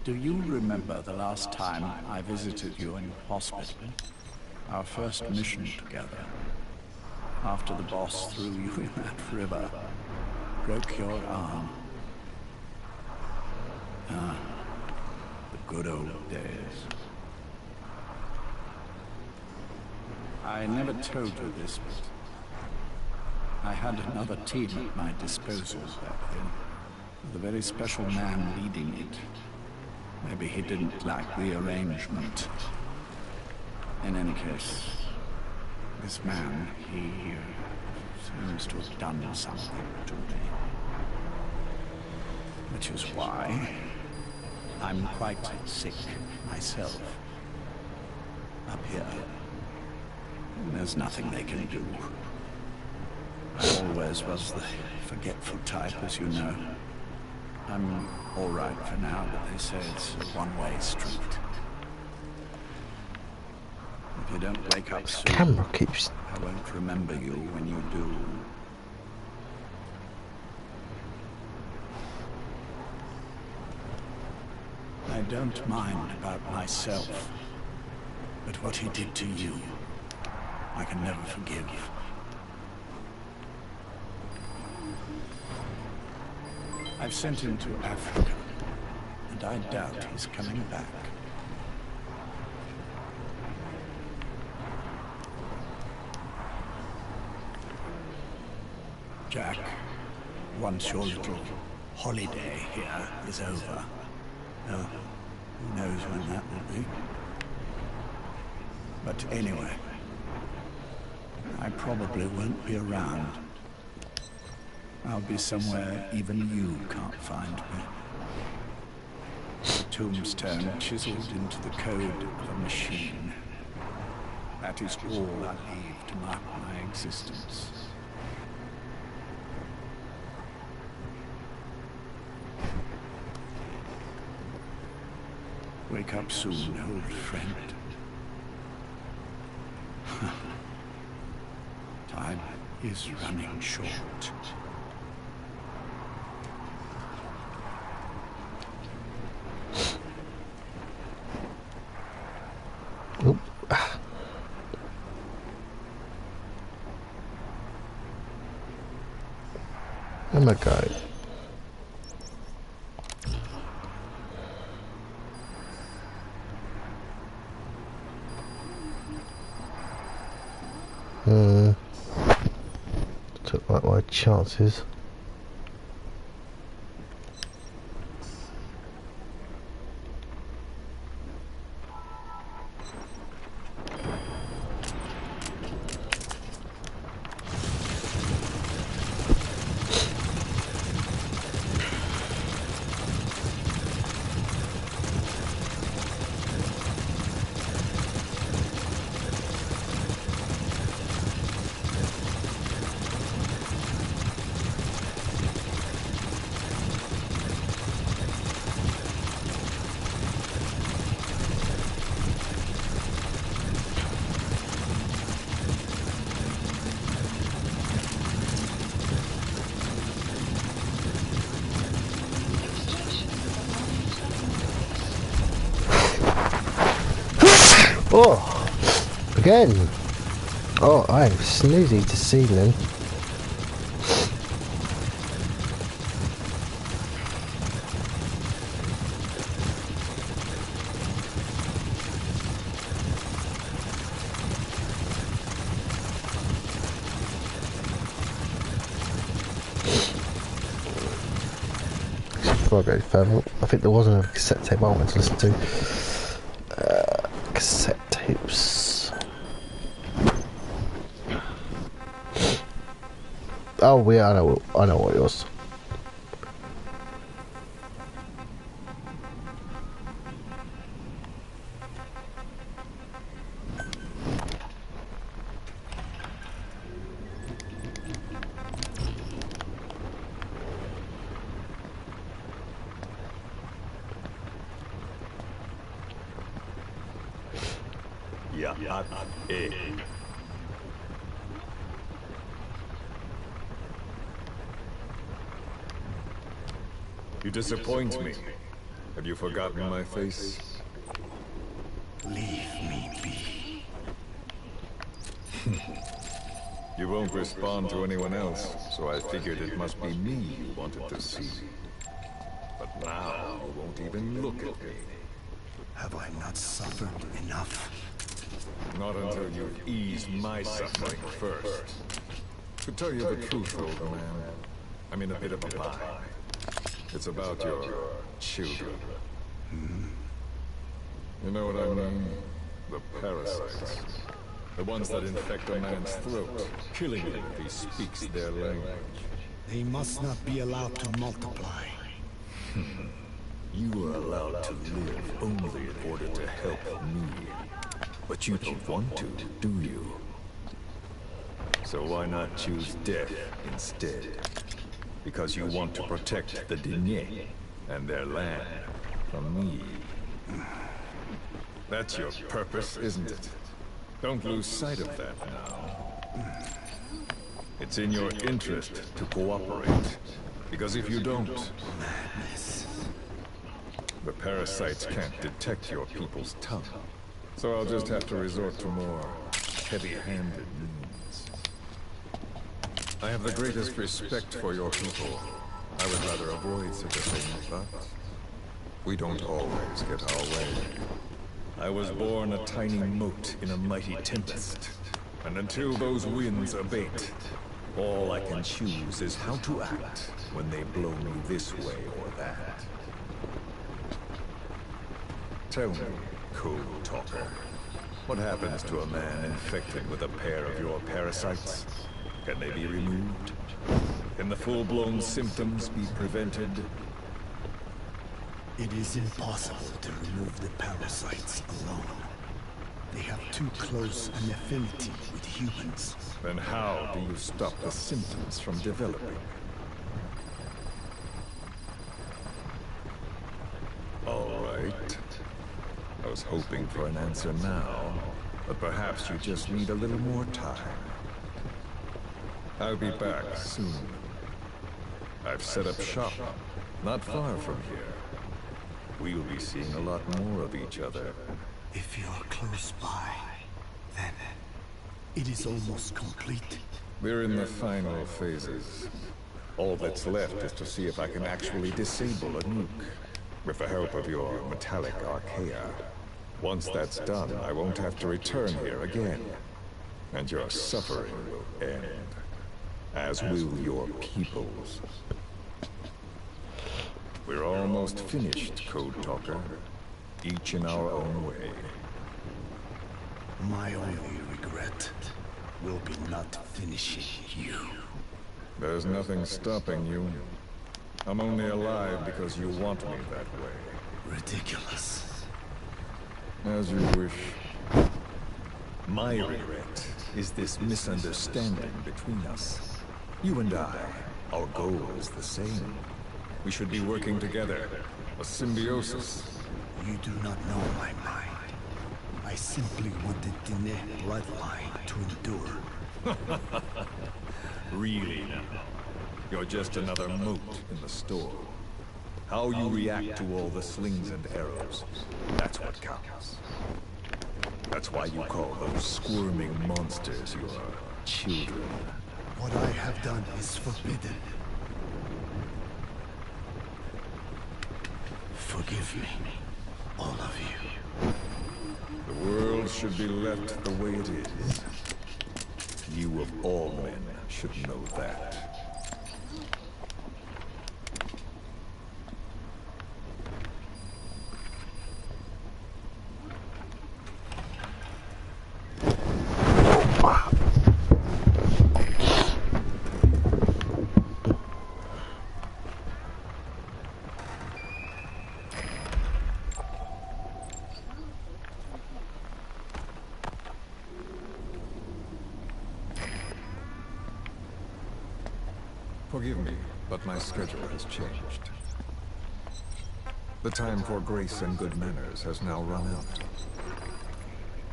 Do you remember the last time I visited you in hospital? Our first mission together. After the boss threw you in that river, broke your arm. Ah, the good old days. I never told you this, but I had another team at my disposal back then, with a very special man leading it. Maybe he didn't like the arrangement. In any case, this man, he seems to have done something to me. Which is why I'm quite sick myself. Up here, there's nothing they can do. I always was the forgetful type, as you know. I'm all right for now, but they say it's a one-way street. If you don't wake up soon, Camera keeps... I won't remember you when you do. I don't mind about myself, but what he did to you, I can never forgive. I've sent him to Africa, and I doubt he's coming back. Jack. Once your little holiday here is over. Well, who knows when that will be. But anyway, I probably won't be around. I'll be somewhere even you can't find me. A tombstone chiseled into the code of a machine. That is all I leave to mark my existence. Wake up soon, old friend. Time is running short. Oop. Oh my God. Took like my chances. Oh, again. Oh, I'm snoozy this evening. Before I go further, I think there wasn't a cassette tape I wanted to listen to. Cassette tapes. Oh yeah, I know what it was. You disappoint me. Have you forgotten my face? Leave me be. You won't respond to anyone else, so I figured it must be me you wanted to see. But now you won't even look at me. Have I not suffered enough? Not until you've eased my suffering first. To tell you the truth, old man, I'm in a bit of a bind. It's about your children. You know what I mean? The parasites. The ones that infect a man's throat, killing him if he speaks their language. They must not be allowed to multiply. You are allowed to live only in order to help me. But you don't want to, do you? So why not choose death instead? Because you want to protect the Diné and their land from me. That's your purpose, isn't it? Don't lose sight of that now. It's in your interest to cooperate. Because if you don't, the parasites can't detect your people's tongue. So I'll just have to resort to more heavy-handed means. I have the greatest respect for your people. I would rather avoid such a thing, but we don't always get our way. I was born a tiny mote in a mighty tempest, and until those winds abate, All I can choose is how to act when they blow me this way or that. Tell me, Code Talker, what happens to a man infected with a pair of your parasites? Can they be removed? Can the full-blown symptoms be prevented? It is impossible to remove the parasites alone. They have too close an affinity with humans. Then how do you stop the symptoms from developing? All right. I was hoping for an answer now, but perhaps you just need a little more time. I'll be back soon. I've set up shop, not far from here. We'll be seeing a lot more of each other. If you're close by, then it is almost complete. We're in the final phases. All that's left is to see if I can actually disable a nuke, with the help of your metallic archaea. Once that's done, I won't have to return here again, and your suffering will end, as will your people's. We're almost finished, Code Talker, each in our own way. My only regret will be not finishing you. There's nothing stopping you. I'm only alive because you want me that way. Ridiculous. As you wish. My regret is this misunderstanding between us. You and I, our goal is the same. We should be working together. A symbiosis. You do not know my mind. I simply want the Diné bloodline to endure. Really now? You're just another mote in the storm. How you react to all the slings and arrows, that's what counts. That's why you call those squirming monsters your children. What I have done is forbidden. Forgive me, all of you. The world should be left the way it is. You of all men should know that. Forgive me, but my schedule has changed. The time for grace and good manners has now run out.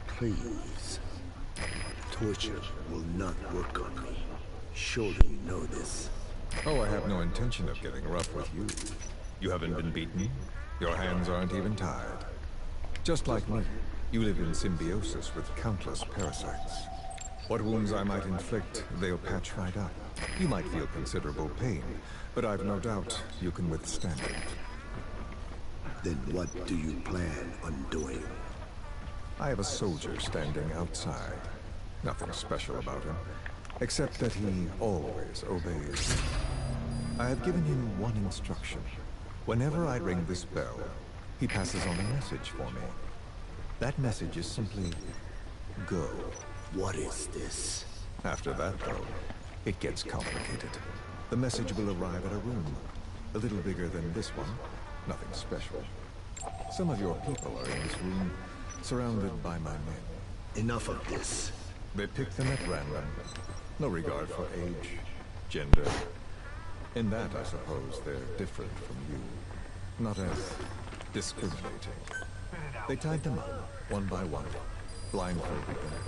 Please. Torture will not work on me. Surely you know this. Oh, I have no intention of getting rough with you. You haven't been beaten. Your hands aren't even tied. Just like me, you live in symbiosis with countless parasites. What wounds I might inflict, they'll patch right up. You might feel considerable pain, but I've no doubt you can withstand it. Then what do you plan on doing? I have a soldier standing outside. Nothing special about him, except that he always obeys. I have given him one instruction. Whenever I ring this bell, he passes on a message for me. That message is simply, go. What is this? After that, though, it gets complicated. The message will arrive at a room, a little bigger than this one. Nothing special. Some of your people are in this room, surrounded by my men. Enough of this. They pick them at random. No regard for age, gender. In that, I suppose, they're different from you. Not as discriminating. They tied them up, one by one, blindfolded them.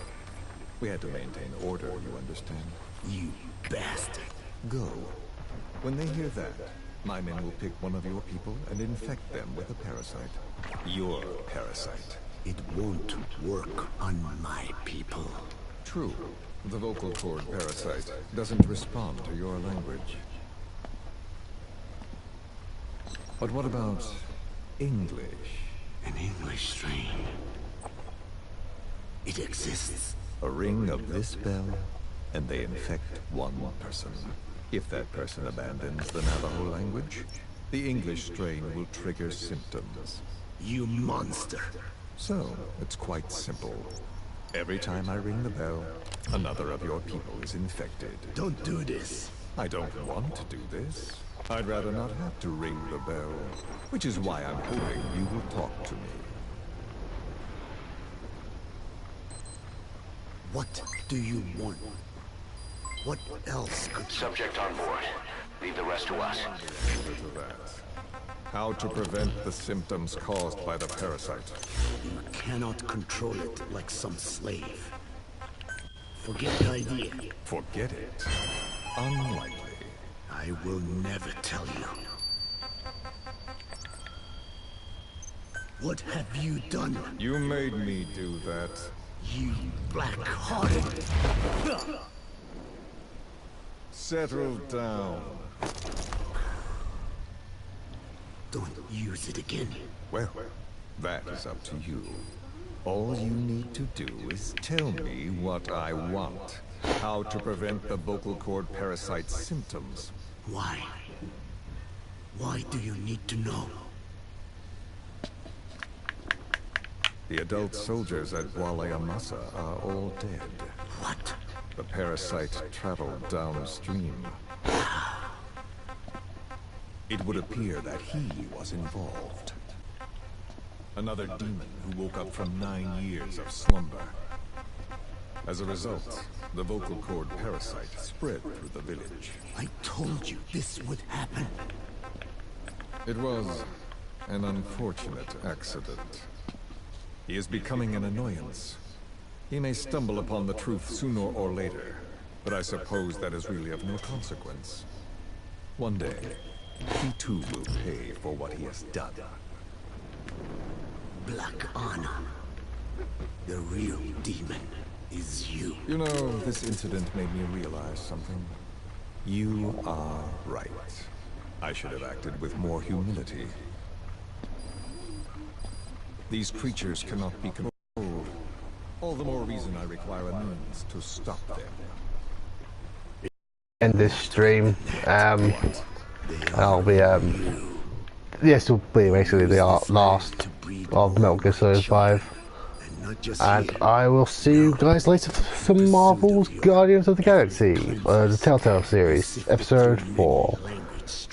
We had to maintain order, you understand? You bastard. Go. When they hear that, my men will pick one of your people and infect them with a parasite. Your parasite. It won't work on my people. True. The vocal cord parasite doesn't respond to your language. But what about English? An English strain. It exists. A ring of this bell? and they infect one person. If that person abandons the Navajo language, the English strain will trigger symptoms. You monster. So, it's quite simple. Every time I ring the bell, another of your people is infected. Don't do this. I don't want to do this. I'd rather not have to ring the bell, which is why I'm hoping you will talk to me. What do you want? What else could... Subject on board. Leave the rest to us. To that. How to prevent the symptoms caused by the parasite. You cannot control it like some slave. Forget the idea. Forget it? Unlikely. I will never tell you. What have you done? You made me do that. You black-hearted... Settle down. Don't use it again. Well, that is up to you. All you need to do is tell me what I want. How to prevent the vocal cord parasite symptoms. Why? Why do you need to know? The adult soldiers at Wale-Amasa are all dead. What? The parasite traveled downstream. It would appear that he was involved. Another demon who woke up from 9 years of slumber. As a result, the vocal cord parasite spread through the village. I told you this would happen. It was an unfortunate accident. He is becoming an annoyance. He may stumble upon the truth sooner or later, but I suppose that is really of no consequence. One day, he too will pay for what he has done. Black Honor. The real demon is you. You know, this incident made me realize something. You are right. I should have acted with more humility. These creatures cannot be controlled. All the more reason I require a means to stop them. End this stream. I'll be this will be basically the last of Metal Gear Solid 5. And I will see you guys later for some Marvel's Guardians of the Galaxy, the Telltale series, episode 4.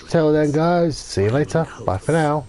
Till then guys, see you later. Bye for now.